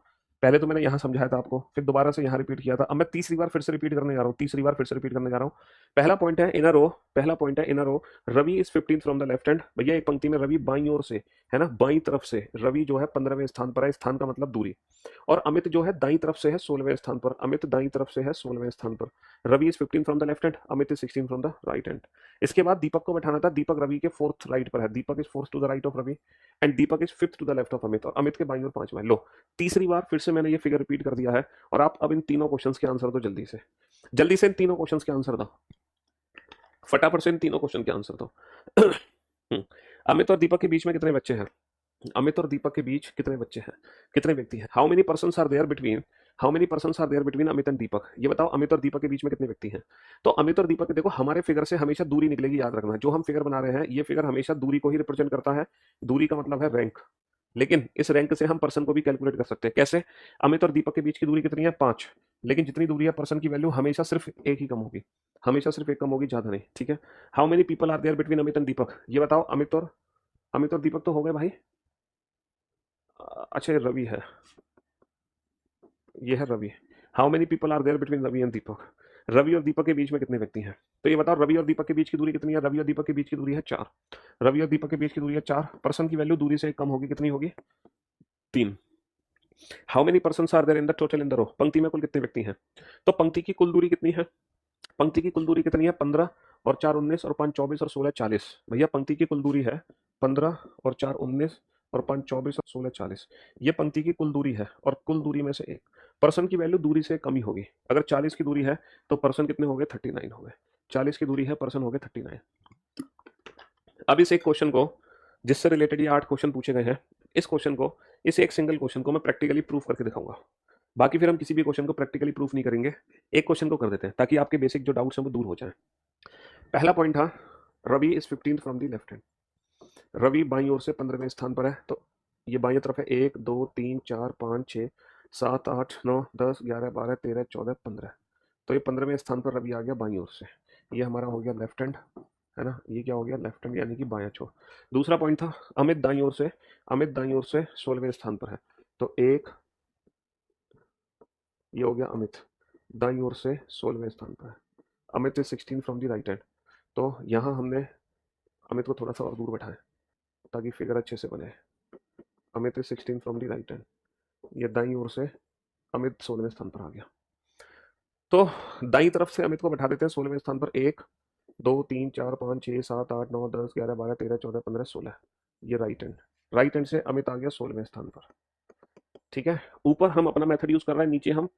पहले तो मैंने यहाँ समझाया था आपको, फिर दोबारा से यहाँ रिपीट किया था। अब मैं तीसरी बार फिर से रिपीट करने जा रहा हूँ, तीसरी बार फिर से रिपीट करने जा रहा हूँ। पहला पॉइंट है इन अ रो, पहला पॉइंट है in a row, Ravi is 15 from the left hand. भैया एक पंक्ति में रवि बाईं ओर से, है ना, बाईं तरफ से रवि जो है 15वें स्थान पर है, स्थान का मतलब दूरी। और अमित जो है दाईं तरफ से है 16वें स्थान पर, अमित दाईं तरफ से है 16वें स्थान पर। Ravi is 15 from the left hand, Amit is 16 from the right hand. इसके बाद दीपक को बैठाना था, दीपक रवि के फोर्थ राइट पर है, Deepak is fourth to the right of Ravi and Deepak is fifth to the left of Amit, और अमित के बाईं ओर पांचवा है। लो तीसरी बार फिर से मैंने ये फिगर रिपीट कर दिया है, और आप अब इन तीनों क्वेश्चंस के आंसर दो जल्दी से, जल्दी से इन तीनों क्वेश्चंस के आंसर दो, फटाफट से इन तीनों क्वेश्चन के आंसर दो। अमित और दीपक के बीच में कितने बच्चे हैं, अमित और दीपक के बीच कितने बच्चे हैं, कितने व्यक्ति हैं, how many persons are there between, how many persons are there between Amit and Deepak. ये बताओ अमित और दीपक के बीच में कितने व्यक्ति हैं। तो अमित और दीपक देखो हमारे फिगर से हमेशा दूरी निकलेगी, याद रखना, जो हम फिगर बना रहे हैं ये फिगर हमेशा दूरी को ही रिप्रेजेंट करता है, दूरी का मतलब है रैंक। लेकिन इस रैंक से हम पर्सन को भी कैलकुलेट कर सकते हैं, कैसे, अमित और दीपक के बीच की दूरी कितनी है 5, लेकिन जितनी दूरी है पर्सन की वैल्यू हमेशा सिर्फ एक ही कम होगी, हमेशा सिर्फ एक कम होगी, ज्यादा नहीं। ठीक है, how many people are there between Amit and Deepak. ये बताओ अमित और दीपक तो हो गए भाई। अच्छा ये रवि है, ये है Ravi. How many people are there between Ravi and Deepak. Ravi और दीपक के बीच में कितने व्यक्ति हैं, तो ये बताओ रवि और दीपक के बीच की दूरी कितनी है, रवि और दीपक के बीच की दूरी है 4, रवि और दीपक के बीच की दूरी है 4, पर्सन की वैल्यू दूरी से कम होगी, कितनी होगी 3। How many person are there in the total in the row, पंक्ति में कुल कितने व्यक्ति हैं। तो पंक्ति की कुल दूरी कितनी है, पंक्ति की कुल दूरी कितनी है 15, और 4 19, और 5 24, और 16 40। भैया पंक्ति की कुल दूरी है 15 और 4 19 और 5 24 और 16 40, ये पंक्ति की कुल दूरी है, और कुल दूरी में से एक पर्सन की वैल्यू दूरी से कम ही होगी। अगर 40 की दूरी है तो पर्सन कितने हो गए 39 हो गए, 40 की दूरी है पर्सन हो गए 39। अब इस एक क्वेश्चन को, जिससे रिलेटेड ये 8 क्वेश्चन पूछे गए हैं, इस क्वेश्चन को, इस एक सिंगल क्वेश्चन को मैं प्रैक्टिकली प्रूफ करके दिखाऊंगा। बाकी फिर हम किसी भी क्वेश्चन को प्रैक्टिकली प्रूफ नहीं करेंगे, एक क्वेश्चन को कर देते हैं ताकि आपके बेसिक जो डाउट्स हैं वो दूर हो जाए। पहला पॉइंट था Ravi is 15 from the left hand, Ravi बाईं ओर से 15वें स्थान पर है, तो ये बाईं तरफ है 1 2 3 4 5 6 7 8 9 10 11 12 13 14 15, तो ये 15वें स्थान पर रवि आ गया बाईं ओर से, ये हमारा हो गया लेफ्ट हैंड, है ना, ये क्या हो गया लेफ्ट हैंड यानी कि बायां छोर। दूसरा पॉइंट था अमित दाईं ओर से, अमित दाईं ओर से 16वें स्थान पर है, तो एक, ये हो गया अमित दाईं ओर से 16वें स्थान पर है, Amit is 16 from the right hand. तो यहाँ हमने अमित को थोड़ा सा और दूर बैठाएं ताकि फिगर अच्छे से बने। Amit is 16 from the right hand, ये दाईं ओर से अमित 16वें स्थान पर आ गया। तो दाईं तरफ से अमित को बैठा देते हैं 16वें स्थान पर, 1 2 3 4 5 6 7 8 9 10 11 12 13 14 15 16, ये राइट हैंड, राइट हैंड से अमित आ गया 16वें स्थान पर। ठीक है, ऊपर हम अपना मेथड यूज कर रहे हैं, नीचे हम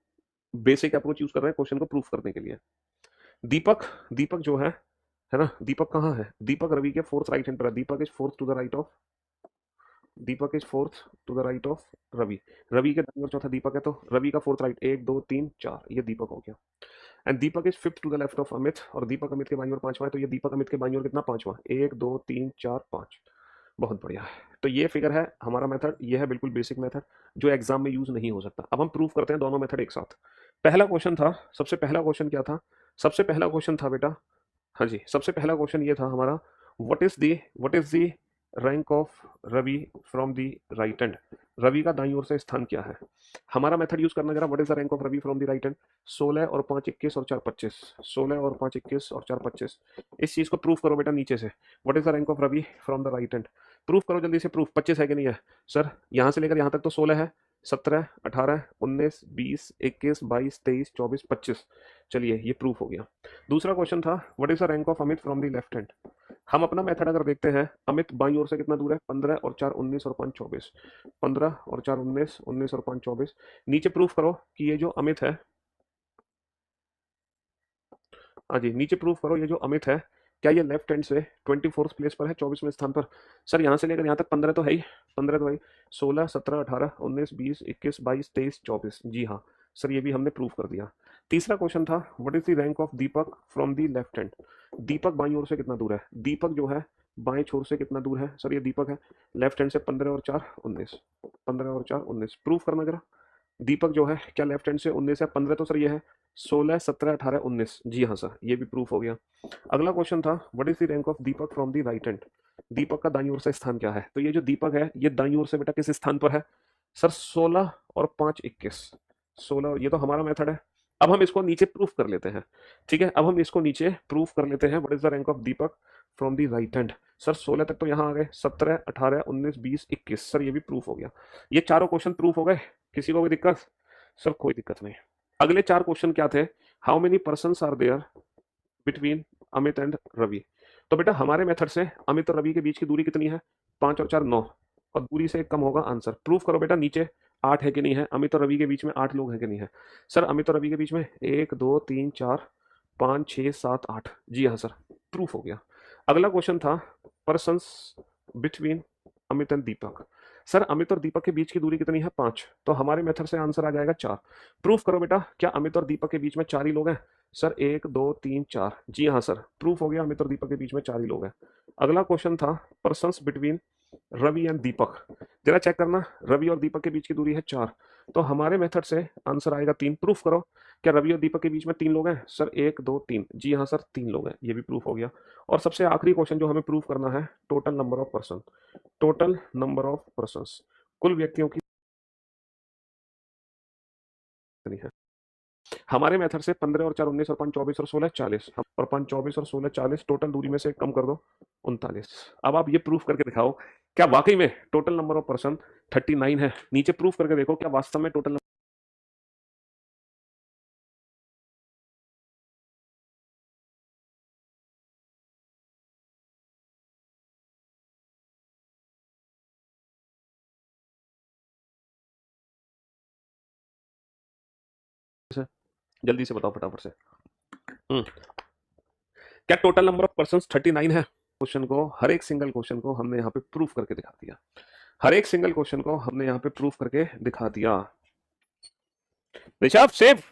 बेसिक अप्रोच यूज कर रहे हैं क्वेश्चन को प्रूफ करने के लिए। दीपक, दीपक जो है ना, दीपक कहाँ है, दीपक रवि के फोर्थ राइट हैंड पर है, Deepak is fourth to the right of, Deepak is fourth to the right of Ravi, Ravi के दाईं ओर चौथा दीपक है, तो रवि का फोर्थ राइट 1 2 3 4, ये दीपक हो गया। And Deepak is fifth to the left of Amit, और दीपक अमित के बाईं ओर पांचवा है, तो ये दीपक अमित के बाईं ओर कितना पांचवा, 1 2 3 4 5। बहुत बढ़िया, तो ये फिगर है हमारा मेथड, ये है बिल्कुल बेसिक मेथड जो एग्जाम में यूज नहीं हो सकता। अब हम प्रूव करते हैं दोनों मेथड एक साथ। पहला क्वेश्चन था, सबसे पहला क्वेश्चन क्या था, सबसे पहला क्वेश्चन था बेटा, हाँ जी, सबसे पहला क्वेश्चन ये था हमारा, what is the rank of Ravi from the right hand, Ravi का दाईं ओर से स्थान क्या है। हमारा मेथड यूज करना जरा, what is the rank of Ravi from the right hand, 16 और 5 21 और 4 25, 16 और 5 21 और 4 25। इस चीज को प्रूफ करो बेटा नीचे से, what is the rank of Ravi from the right hand, proof करो जल्दी से, प्रूफ 25 है कि नहीं है, सर यहाँ से लेकर यहाँ तक तो 16 है, 17, 18, 19, 20, 21, 22, 23, 24, 25। चलिए ये प्रूफ हो गया। दूसरा क्वेश्चन था what is the rank of Amit from the left hand. हम अपना मेथड अगर देखते हैं, अमित बाईं ओर से कितना दूर है, 15 और 4 19 और 5 24। 15 और 4 19, 19 और 5 24। नीचे प्रूफ करो कि ये जो अमित है, हाँ जी नीचे प्रूफ करो ये जो अमित है, क्या ये लेफ्ट हैंड से 24th प्लेस पर है, 24वें स्थान पर। सर यहाँ से लेकर यहाँ तक 15 तो है ही, 15 तो है ही, 16 17 18 19 20 21 22 23 24। जी हाँ सर, ये भी हमने प्रूफ कर दिया। तीसरा क्वेश्चन था what is the rank of Deepak from the left hand. Deepak बाईं ओर से कितना दूर है, दीपक जो है बाएं छोर से कितना दूर है, सर ये दीपक है लेफ्ट हैंड से 15 और 4 19। 15 और 4 19 प्रूफ करना जरा। दीपक जो है क्या लेफ्ट हैंड से 19 है, 15 तो सर ये है, 16 17 18 19। जी हाँ सर, ये भी प्रूफ हो गया। अगला क्वेश्चन था what is the rank of Deepak from the right hand. Deepak का दाईं ओर से स्थान क्या है, तो ये जो दीपक है ये दाईं ओर से बेटा किस स्थान पर है, सर 16 और 5 21। 16, ये तो हमारा मेथड है। अब हम इसको नीचे प्रूफ कर लेते हैं, ठीक है, अब हम इसको नीचे प्रूफ कर लेते हैं। What is the rank of Deepak from the right hand. Sir 16 तक तो यहाँ आ गए, 17 18 19 20 21। सर ये भी प्रूफ हो गया। ये चारों क्वेश्चन प्रूफ हो गए। किसी को कोई दिक्कत, सर कोई दिक्कत नहीं। अगले चार क्वेश्चन क्या थे, how many person are there between Amit and Ravi. तो बेटा हमारे मेथड से अमित और रवि के बीच की दूरी कितनी है, 5 और 4 9, और दूरी से एक कम होगा आंसर। प्रूफ करो बेटा नीचे 8 है कि नहीं है, अमित और रवि के बीच में 8 लोग हैं कि नहीं है। सर अमित और रवि के बीच में 1 2 3 4 5 6 7 8। जी हाँ सर, प्रूफ हो गया। अगला क्वेश्चन था person between Amit and Deepak. Sir Amit और दीपक के बीच की दूरी कितनी है, 5, तो हमारे मेथड से आंसर आ जाएगा 4। प्रूफ करो बेटा क्या अमित और दीपक के बीच में 4 ही लोग हैं, सर 1 2 3 4। जी हाँ सर, प्रूफ हो गया, अमित और दीपक के बीच में 4 ही लोग हैं। अगला क्वेश्चन था पर्सन्स बिटवीन रवि एंड दीपक। जरा चेक करना, रवि और दीपक के बीच की दूरी है 4, तो हमारे मेथड से आंसर आएगा 3। प्रूफ करो क्या रवि और दीपक के बीच में 3 लोग हैं, सर 1 2 3। जी हाँ सर 3 लोग हैं, ये भी प्रूफ हो गया। और सबसे आखिरी क्वेश्चन जो हमें प्रूफ करना है, total number of person. Total number of person, कुल व्यक्तियों की कितनी है। हमारे मेथड से 15 और 4 19 और 5 24 और 16 40, और 5 24 और 16 40, टोटल दूरी में से कम कर दो 39। अब आप ये प्रूफ करके दिखाओ क्या वाकई में टोटल नंबर ऑफ पर्सन 39 है। नीचे प्रूफ करके देखो क्या वास्तव में टोटल। जल्दी से बताओ फटाफट से। क्या टोटल नंबर ऑफ पर्सन 39 है। क्वेश्चन को, हर एक सिंगल क्वेश्चन को हमने यहाँ पे प्रूफ करके दिखा दिया। हर एक सिंगल क्वेश्चन को हमने यहाँ पे प्रूफ करके दिखा दिया। ऋषभ सेव,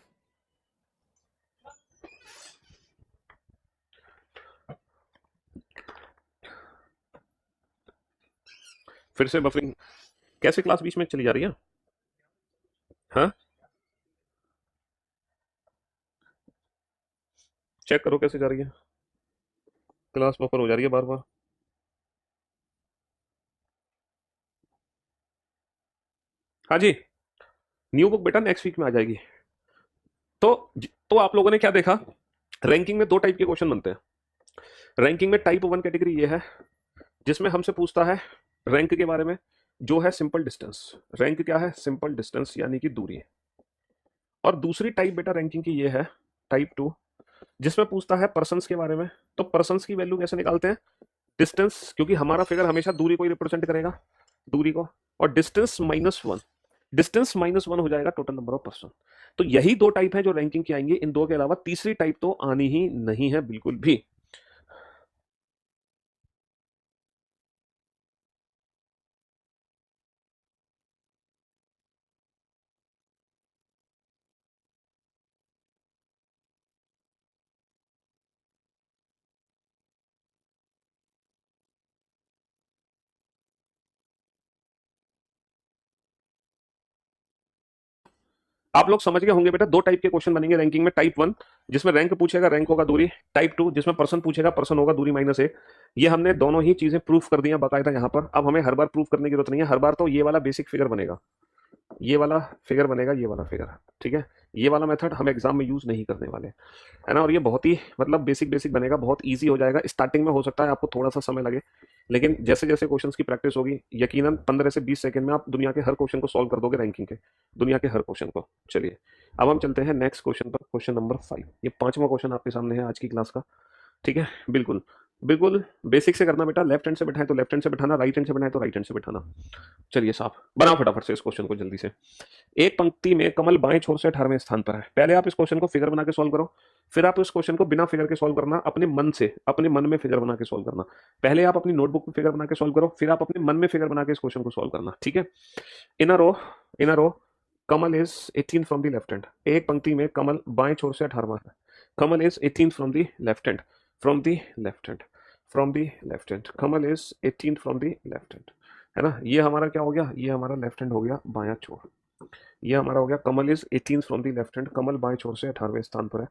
फिर से बफरिंग कैसे क्लास बीच में चली जा रही है। हाँ चेक करो कैसे जा रही है, क्लास बफर हो जा रही है बार बार। हाँ जी, न्यू बुक बेटा नेक्स्ट वीक में आ जाएगी। तो आप लोगों ने क्या देखा, रैंकिंग में दो टाइप के क्वेश्चन बनते हैं। रैंकिंग में टाइप 1 कैटेगरी ये है जिसमें हमसे पूछता है रैंक के बारे में, जो है सिंपल डिस्टेंस। रैंक क्या है, सिंपल डिस्टेंस यानी कि दूरी। और दूसरी टाइप बेटा रैंकिंग की ये है टाइप 2, जिसमें पूछता है पर्सन्स के बारे में। तो पर्सन्स की वैल्यू कैसे निकालते हैं, डिस्टेंस, क्योंकि हमारा फिगर हमेशा दूरी को ही रिप्रेजेंट करेगा, दूरी को, और डिस्टेंस -1। डिस्टेंस -1 हो जाएगा टोटल नंबर ऑफ पर्सन। तो यही दो टाइप है जो रैंकिंग की आएंगी, इन दो के अलावा तीसरी टाइप तो आनी ही नहीं है बिल्कुल भी। आप लोग समझ गए होंगे बेटा, दो टाइप के क्वेश्चन बनेंगे रैंकिंग में। टाइप 1 जिसमें रैंक पूछेगा, रैंक होगा दूरी। टाइप 2 जिसमें पर्सन पूछेगा, पर्सन होगा दूरी -1। ये हमने दोनों ही चीजें प्रूफ कर दी हैं बाकायदा यहाँ पर। अब हमें हर बार प्रूफ करने की जरूरत नहीं है, हर बार तो ये वाला बेसिक फिगर बनेगा। ये वाला फिगर बनेगा, ये वाला फिगर, ठीक है। ये वाला मेथड हम एग्जाम में यूज नहीं करने वाले, है ना। और ये बहुत ही मतलब बेसिक बेसिक बनेगा, बहुत इजी हो जाएगा। स्टार्टिंग में हो सकता है आपको थोड़ा सा समय लगे, लेकिन जैसे जैसे क्वेश्चंस की प्रैक्टिस होगी यकीनन 15 से 20 सेकंड में आप दुनिया के हर क्वेश्चन को सॉल्व कर दोगे, रैंकिंग के दुनिया के हर क्वेश्चन को। चलिए अब हम चलते हैं नेक्स्ट क्वेश्चन पर, क्वेश्चन नंबर 5। ये पांचवा क्वेश्चन आपके सामने है आज की क्लास का, ठीक है। बिल्कुल बिल्कुल बेसिक से करना बेटा, लेफ्ट हैंड से बैठाए तो लेफ्ट हैंड से बैठाना, राइट हैंड से बैठाए तो राइट हैंड से बैठाना। चलिए साहब बनाओ फटाफट से इस क्वेश्चन को जल्दी से। एक पंक्ति में कमल बाएं छोर से 18वें स्थान पर है। पहले आप इस क्वेश्चन को फिगर बना के सॉल्व करो, फिर आप इस क्वेश्चन को बिना फिगर के सॉल्व करना, अपने मन से, अपने मन में फिगर बना के सॉल्व करना। पहले आप अपनी नोटबुक में फिगर बना के सॉल्व करो, फिर आप अपने मन में फिगर बना के इस क्वेश्चन को सॉल्व करना, ठीक है। In a row Kamal is 18 from the left hand. एक पंक्ति में कमल बाएं छोर से 18वां है। Kamal is 18 from the left hand, from the left hand, from the left hand. Kamal is 18 from the left hand, है ना। ये हमारा क्या हो गया, ये हमारा लेफ्ट हैंड हो गया बायां छोर। ये हमारा हो गया Kamal is 18 from the left hand, Kamal बाएं छोर से 18वें स्थान पर है।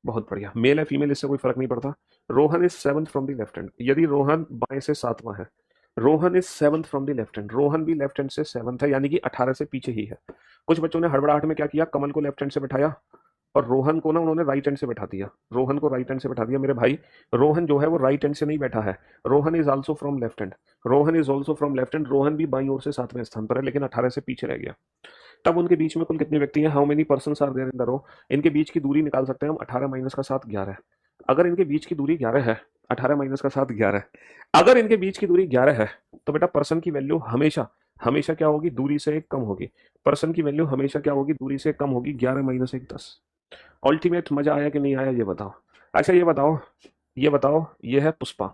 बहुत बढ़िया, मेल है फीमेल इससे कोई फर्क नहीं पड़ता। Rohan is 7th from the left hand. यदि रोहन बाएं से 7वां है, Rohan is 7th from the left hand, Rohan भी लेफ्ट हैंड से 7th है, यानी कि 18 से पीछे ही है। कुछ बच्चों ने हड़बड़ाहट में क्या किया, कमल को लेफ्ट हैंड से बैठाया और रोहन को ना उन्होंने राइट हैंड से बैठा दिया, रोहन को राइट हैंड से बैठा दिया। मेरे भाई रोहन जो है वो राइट हैंड से नहीं बैठा है, Rohan is also from left hand, Rohan is also from left hand. Rohan भी बाईं ओर से 7वें स्थान पर है, लेकिन 18 से पीछे रह गया। तब उनके बीच में कुल कितने व्यक्ति हैं, how many person are there in the row. इनके बीच की दूरी निकाल सकते हैं हम, 18 माइनस का 7 11। अगर इनके बीच की दूरी 11 है, 18 माइनस का 7 11, अगर इनके बीच की दूरी 11 है तो बेटा पर्सन की वैल्यू हमेशा हमेशा क्या होगी, दूरी से एक कम होगी। पर्सन की वैल्यू हमेशा क्या होगी, दूरी से कम होगी। 11 माइनस 1 10। अल्टीमेट मजा आया कि नहीं आया ये बताओ। अच्छा ये बताओ, ये बताओ, ये है पुष्पा,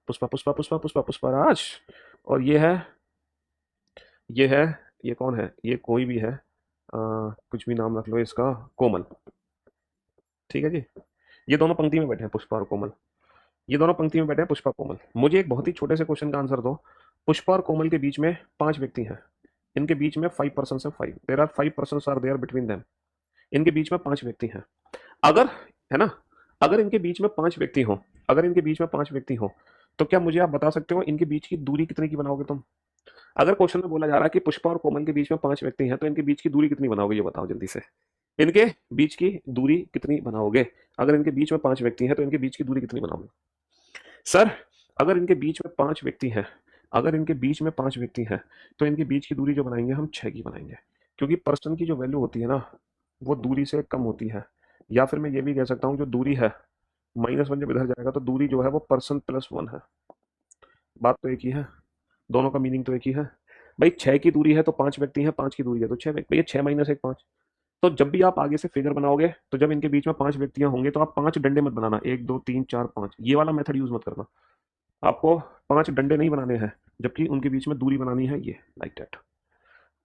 पुष्पा पुष्पा पुष्पा पुष्पा पुष्पराज, और ये है, ये कौन है, ये कोई भी है, कुछ भी नाम रख लो इसका, कोमल, ठीक है जी। ये दोनों पंक्ति में बैठे हैं पुष्पा और कोमल, ये दोनों पंक्ति में बैठे हैं पुष्पा कोमल। मुझे एक बहुत ही छोटे से क्वेश्चन का आंसर दो। पुष्पा और कोमल के बीच में 5 व्यक्ति हैं, इनके बीच में 5 पर्सन है, 5 there are 5 person are there between them. इनके बीच में 5 व्यक्ति हैं, अगर, है ना, अगर इनके बीच में 5 व्यक्ति हो, अगर इनके बीच में 5 व्यक्ति हो, तो क्या मुझे आप बता सकते हो इनके बीच की दूरी कितने की बनाओगे तुम। अगर क्वेश्चन में बोला जा रहा है कि पुष्पा और कोमल के बीच में 5 व्यक्ति हैं, तो इनके बीच की दूरी कितनी बनाओगे, ये बताओ जल्दी से। इनके बीच की दूरी कितनी बनाओगे, अगर इनके बीच में 5 व्यक्ति हैं तो इनके बीच की दूरी कितनी बनाओगे सर। अगर इनके बीच में 5 व्यक्ति हैं, अगर इनके बीच में 5 व्यक्ति हैं, तो इनके बीच की दूरी जो बनाएंगे हम 6 की बनाएंगे, क्योंकि पर्सन की जो वैल्यू होती है ना, वो दूरी से कम होती है। या फिर मैं ये भी कह सकता हूँ जो दूरी है, -1 जब इधर जाएगा तो दूरी जो है वो पर्सन प्लस 1 है। बात तो एक ही है, दोनों का मीनिंग तो एक ही है। भाई 6 की दूरी है तो 5 व्यक्ति हैं, 5 की दूरी है तो 6 व्यक्ति, भैया 6 माइनस 1 5। तो जब भी आप आगे से फिगर बनाओगे, तो जब इनके बीच में 5 व्यक्तियां होंगे तो आप 5 डंडे मत बनाना, 1 2 3 4 5, ये वाला मेथड यूज मत करना। आपको 5 डंडे नहीं बनाने हैं, जबकि उनके बीच में दूरी बनानी है, ये लाइक दैट।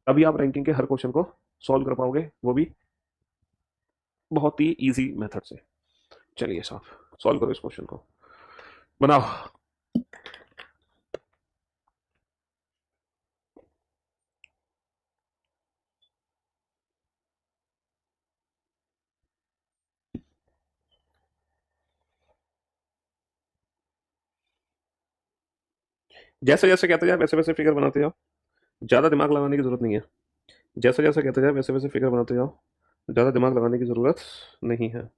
तभी आप रैंकिंग के हर क्वेश्चन को सॉल्व कर पाओगे, वो भी बहुत ही इजी मेथड से। चलिए साहब सॉल्व करो इस क्वेश्चन को, बनाओ। जैसे जैसे कहते जाए वैसे वैसे फिगर बनाते जाओ, ज़्यादा दिमाग लगाने की जरूरत नहीं है। जैसे जैसे कहते जाए वैसे वैसे फिगर बनाते जाओ, ज़्यादा दिमाग लगाने की जरूरत नहीं है।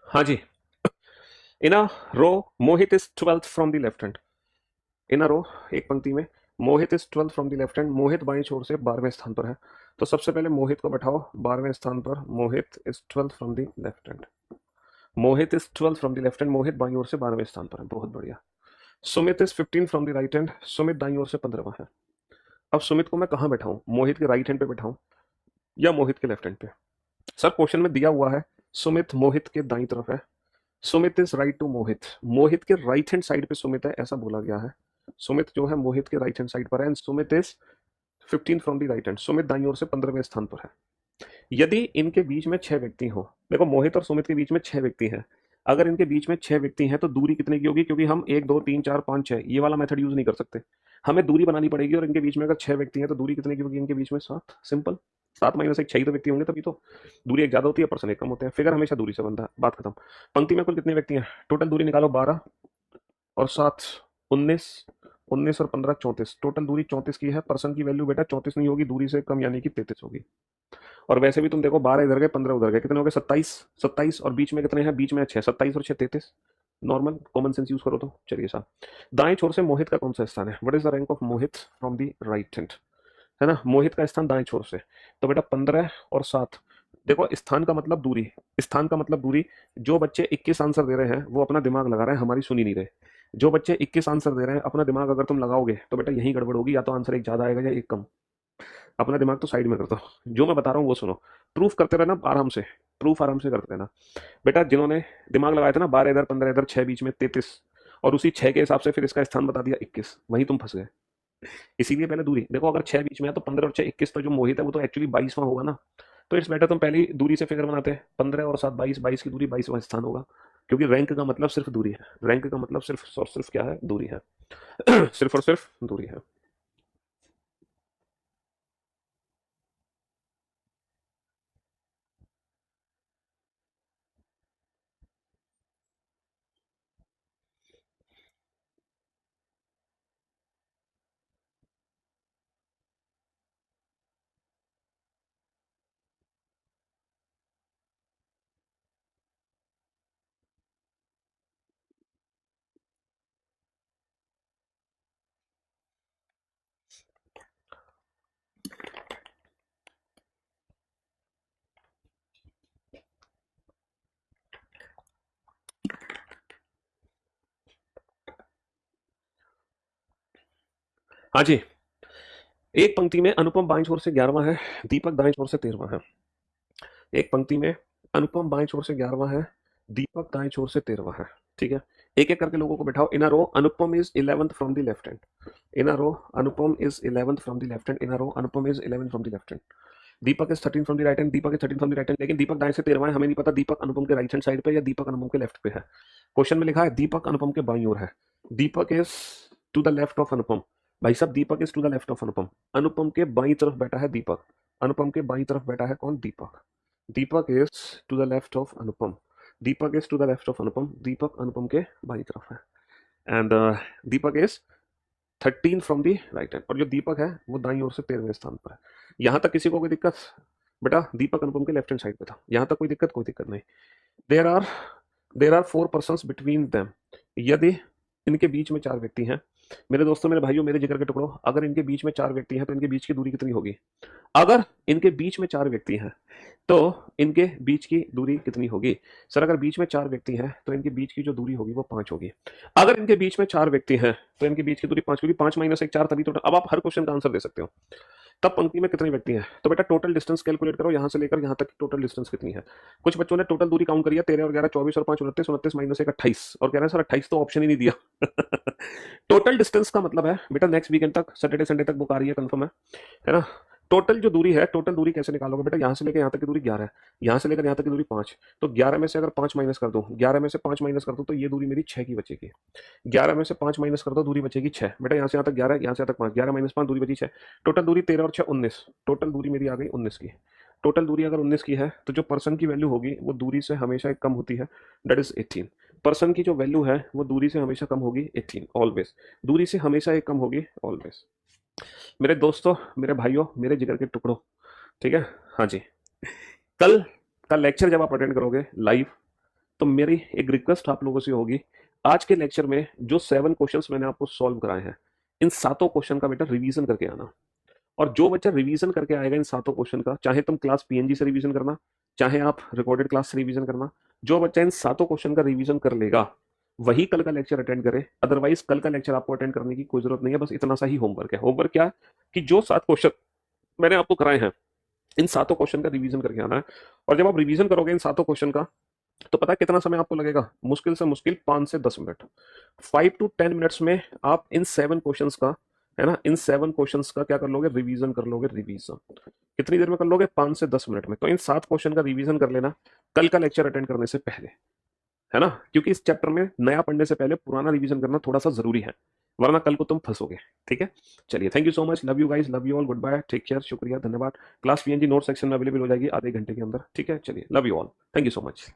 हाँ जी। In a row Mohit is 12th from the left hand. In a row, एक पंक्ति में Mohit is 12th from the left hand, Mohit बाईं छोर से 12वें स्थान पर है। तो सबसे पहले मोहित को बैठाओ 12वें स्थान पर, Mohit is 12th from the left hand, Mohit is 12th from the left hand, Mohit बाईं ओर से 12वें स्थान पर है, बहुत बढ़िया। Sumit is 15 from the right hand, Sumit दाईं ओर से 15वां है। अब सुमित को मैं कहाँ बैठाऊं, मोहित के राइट हैंड पे बैठाऊं या मोहित के लेफ्ट हैंड पे। सर क्वेश्चन में दिया हुआ है सुमित मोहित के दाईं तरफ है, सुमित इज राइट टू मोहित, मोहित के राइट हैंड साइड पे सुमित है ऐसा बोला गया है। सुमित जो है मोहित के राइट हैंड साइड पर है, and Sumit is 15 from the right hand, Sumit दाईं ओर से 15वें स्थान पर है। यदि इनके बीच में 6 व्यक्ति हो, देखो मोहित और सुमित के बीच में 6 व्यक्ति हैं, अगर इनके बीच में 6 व्यक्ति हैं तो दूरी कितने की होगी, क्योंकि हम 1 2 3 4 5 6 ये वाला मेथड यूज नहीं कर सकते, हमें दूरी बनानी पड़ेगी, और इनके बीच में अगर 6 व्यक्ति हैं तो दूरी कितने की होगी इनके बीच में, 7, सिंपल। 7 माइनस 1, 6 ही तो व्यक्ति होंगे, तभी तो दूरी एक ज्यादा होती है, पर्सन एक कम होते हैं, फिगर हमेशा दूरी से बनता है, बात खत्म। पंक्ति में कुल कितने व्यक्ति हैं, टोटल दूरी निकालो, 12 और 7 19, 19 और 15 34, टोटल दूरी 34 की है, पर्सन की वैल्यू बेटा 34 नहीं होगी, दूरी से कम यानी कि 33 होगी। और वैसे भी तुम देखो 12 इधर गए 15 उधर गए, कितने हो गए, 27, 27 और बीच में कितने हैं, बीच में 6, 27 और 6 33, नॉर्मल कॉमन सेंस यूज करो तो चलिए साहब। दाएं छोर से मोहित का कौन सा स्थान है, what is the rank of Mohit from the right hand, है ना, मोहित का स्थान दाएं छोर से, तो बेटा 15 और 7, देखो स्थान का मतलब दूरी, स्थान का मतलब दूरी, जो बच्चे 21 आंसर दे रहे हैं वो अपना दिमाग लगा रहे हैं, हमारी सुनी नहीं रहे, जो बच्चे 21 आंसर दे रहे हैं अपना दिमाग अगर तुम लगाओगे तो बेटा यही गड़बड़ होगी, या तो आंसर एक ज्यादा आएगा या एक कम, अपना दिमाग तो साइड में कर दो, जो मैं बता रहा हूँ वो सुनो, प्रूफ करते रहना आराम से, प्रूफ आराम से करते रहना। बेटा जिन्होंने दिमाग लगाया था ना, 12 इधर 15 इधर 6 बीच में 33, और उसी 6 के हिसाब से फिर इसका स्थान बता दिया 21, वहीं तुम फंस गए। इसीलिए पहले दूरी देखो, अगर 6 बीच में है तो 15 और 6 21, तो जो मोहित है वो तो एक्चुअली 22वां होगा ना, तो इट्स बेटर तुम पहली दूरी से फिगर बनाते हैं, 15 और 7 22, 22 की दूरी 22वां स्थान होगा, क्योंकि रैंक का मतलब सिर्फ दूरी है, रैंक का मतलब सिर्फ और सिर्फ क्या है, दूरी है। सिर्फ और सिर्फ दूरी है। हाँ जी, एक पंक्ति में अनुपम बाईं छोर से 11वां है, दीपक दाईं छोर से 13वां है। एक पंक्ति में अनुपम बाईं छोर से 11वां है, दीपक दाईं छोर से 13वां है। ठीक है, एक एक करके लोगों को बैठाओ। In a row Anupam is 11th from the left hand, in a row Anupam is 11th from the left hand, in a row Anupam is 11th from the left hand, Deepak is 13 from the right hand, Deepak is 13 from the right hand, लेकिन दीपक दाएं से 13वां है, हमें नहीं पता दीपक अनुपम के राइट हैंड साइड पे या दीपक अनुपम के लेफ्ट पे है। क्वेश्चन में लिखा है दीपक अनुपम के बाईं ओर है, Deepak is to the left of Anupam, भाई साहब Deepak is to the left of Anupam, Anupam के बाईं तरफ बैठा है दीपक, अनुपम के बाईं तरफ बैठा है कौन, Deepak, Deepak is to the left of Anupam, Deepak is to the left of Anupam, Deepak Anupam के बाईं तरफ है, and Deepak is 13 from the right hand, और जो दीपक है वो दाईं ओर से 13वें स्थान पर है। यहां तक किसी को कोई दिक्कत, बेटा दीपक अनुपम के लेफ्ट हैंड साइड पे था, यहां तक कोई दिक्कत, कोई दिक्कत नहीं। There are there are 4 person between them, यदि इनके बीच में 4 व्यक्ति हैं, मेरे दोस्तों मेरे भाइयों मेरे जिगर के टुकड़ों, अगर इनके बीच में 4 व्यक्ति हैं तो इनके बीच की दूरी कितनी होगी, अगर इनके बीच में 4 व्यक्ति हैं तो इनके बीच की दूरी कितनी होगी, सर अगर बीच में 4 व्यक्ति हैं तो इनके बीच की जो दूरी होगी वो 5 होगी, अगर इनके बीच में 4 व्यक्ति हैं तो इनके बीच की दूरी 5, क्योंकि 5 माइनस 1 4, तभी तो। अब आप हर क्वेश्चन का आंसर दे सकते हो। तब पंक्ति में कितने व्यक्ति हैं, तो बेटा टोटल डिस्टेंस कैलकुलेट करो, यहां से लेकर यहां तक की टोटल डिस्टेंस कितनी है। कुछ बच्चों ने टोटल दूरी काउंट करी है, 13 और 11 24 और 5 29, 29 माइनस 1 28, और कह रहे हैं सर 28 तो ऑप्शन ही नहीं दिया। टोटल डिस्टेंस का मतलब है बेटा नेक्स्ट वीकेंड तक, सैटरडे संडे तक बुक आ रही है, कंफर्म है ना। टोटल जो दूरी है, टोटल दूरी कैसे निकालोगे बेटा, यहाँ से लेकर यहाँ तक की दूरी 11 है, यहाँ से लेकर यहाँ तक की दूरी 5, तो 11 में से अगर 5 माइनस कर दो, 11 में से 5 माइनस कर दो तो ये दूरी मेरी 6 की बचेगी, 11 में से 5 माइनस कर दो दूरी बचेगी 6, बेटा यहाँ से यहाँ तक 11, यहाँ से यहाँ तक 5, 11 माइनस 5 दूरी बची 6, टोटल दूरी 13 और 6 19, टोटल दूरी मेरी आ गई 19 की। टोटल दूरी अगर 19 की है तो जो पर्सन की वैल्यू होगी वो दूरी से हमेशा एक कम होती है, दैट इज 18, पर्सन की जो वैल्यू है वो दूरी से हमेशा कम होगी 18, ऑलवेज, दूरी से हमेशा एक कम होगी ऑलवेज। मेरे दोस्तों मेरे भाइयों मेरे जिगर के टुकड़ों, ठीक है, हाँ जी, कल का लेक्चर जब आप अटेंड करोगे लाइव, तो मेरी एक रिक्वेस्ट आप लोगों से होगी, आज के लेक्चर में जो 7 क्वेश्चंस मैंने आपको सॉल्व कराए हैं, इन सातों क्वेश्चन का बेटा रिवीजन करके आना, और जो बच्चा रिवीजन करके आएगा इन सातों क्वेश्चन का, चाहे तुम क्लास पीएनजी से रिवीजन करना, चाहे आप रिकॉर्डेड क्लास से रिवीजन करना, जो बच्चा इन सातों क्वेश्चन का रिवीजन कर लेगा वही कल का लेक्चर अटेंड करे, अदरवाइज कल का लेक्चर आपको अटेंड करने की कोई जरूरत नहीं है, बस इतना सा ही होमवर्क है। होमवर्क क्या है कि जो 7 क्वेश्चन मैंने आपको कराए हैं इन सातों क्वेश्चन का रिवीजन करके आना है, और जब आप रिवीजन करोगे इन सातों क्वेश्चन का तो पता है कितना समय आपको लगेगा, मुश्किल से मुश्किल 5 से 10 मिनट, 5 to 10 मिनट्स में आप इन 7 क्वेश्चंस का, है ना। इन 7 क्वेश्चंस का क्या कर लोगे, रिवीजन कर लोगे। रिवीजन कितनी देर में कर लोगे, 5 से 10 मिनट में। तो इन 7 क्वेश्चन का रिवीजन कर लेना कल का लेक्चर अटेंड करने से पहले, है ना, क्योंकि इस चैप्टर में नया पढ़ने से पहले पुराना रिवीजन करना थोड़ा सा जरूरी है, वरना कल को तुम फंसोगे। ठीक है, चलिए, thank you so much, love you guys, love you all, good bye, take care, शुक्रिया, धन्यवाद। क्लास पीएनजी नोट सेक्शन में अवेलेबल हो जाएगी आधे घंटे के अंदर। ठीक है, चलिए, love you all, thank you so much.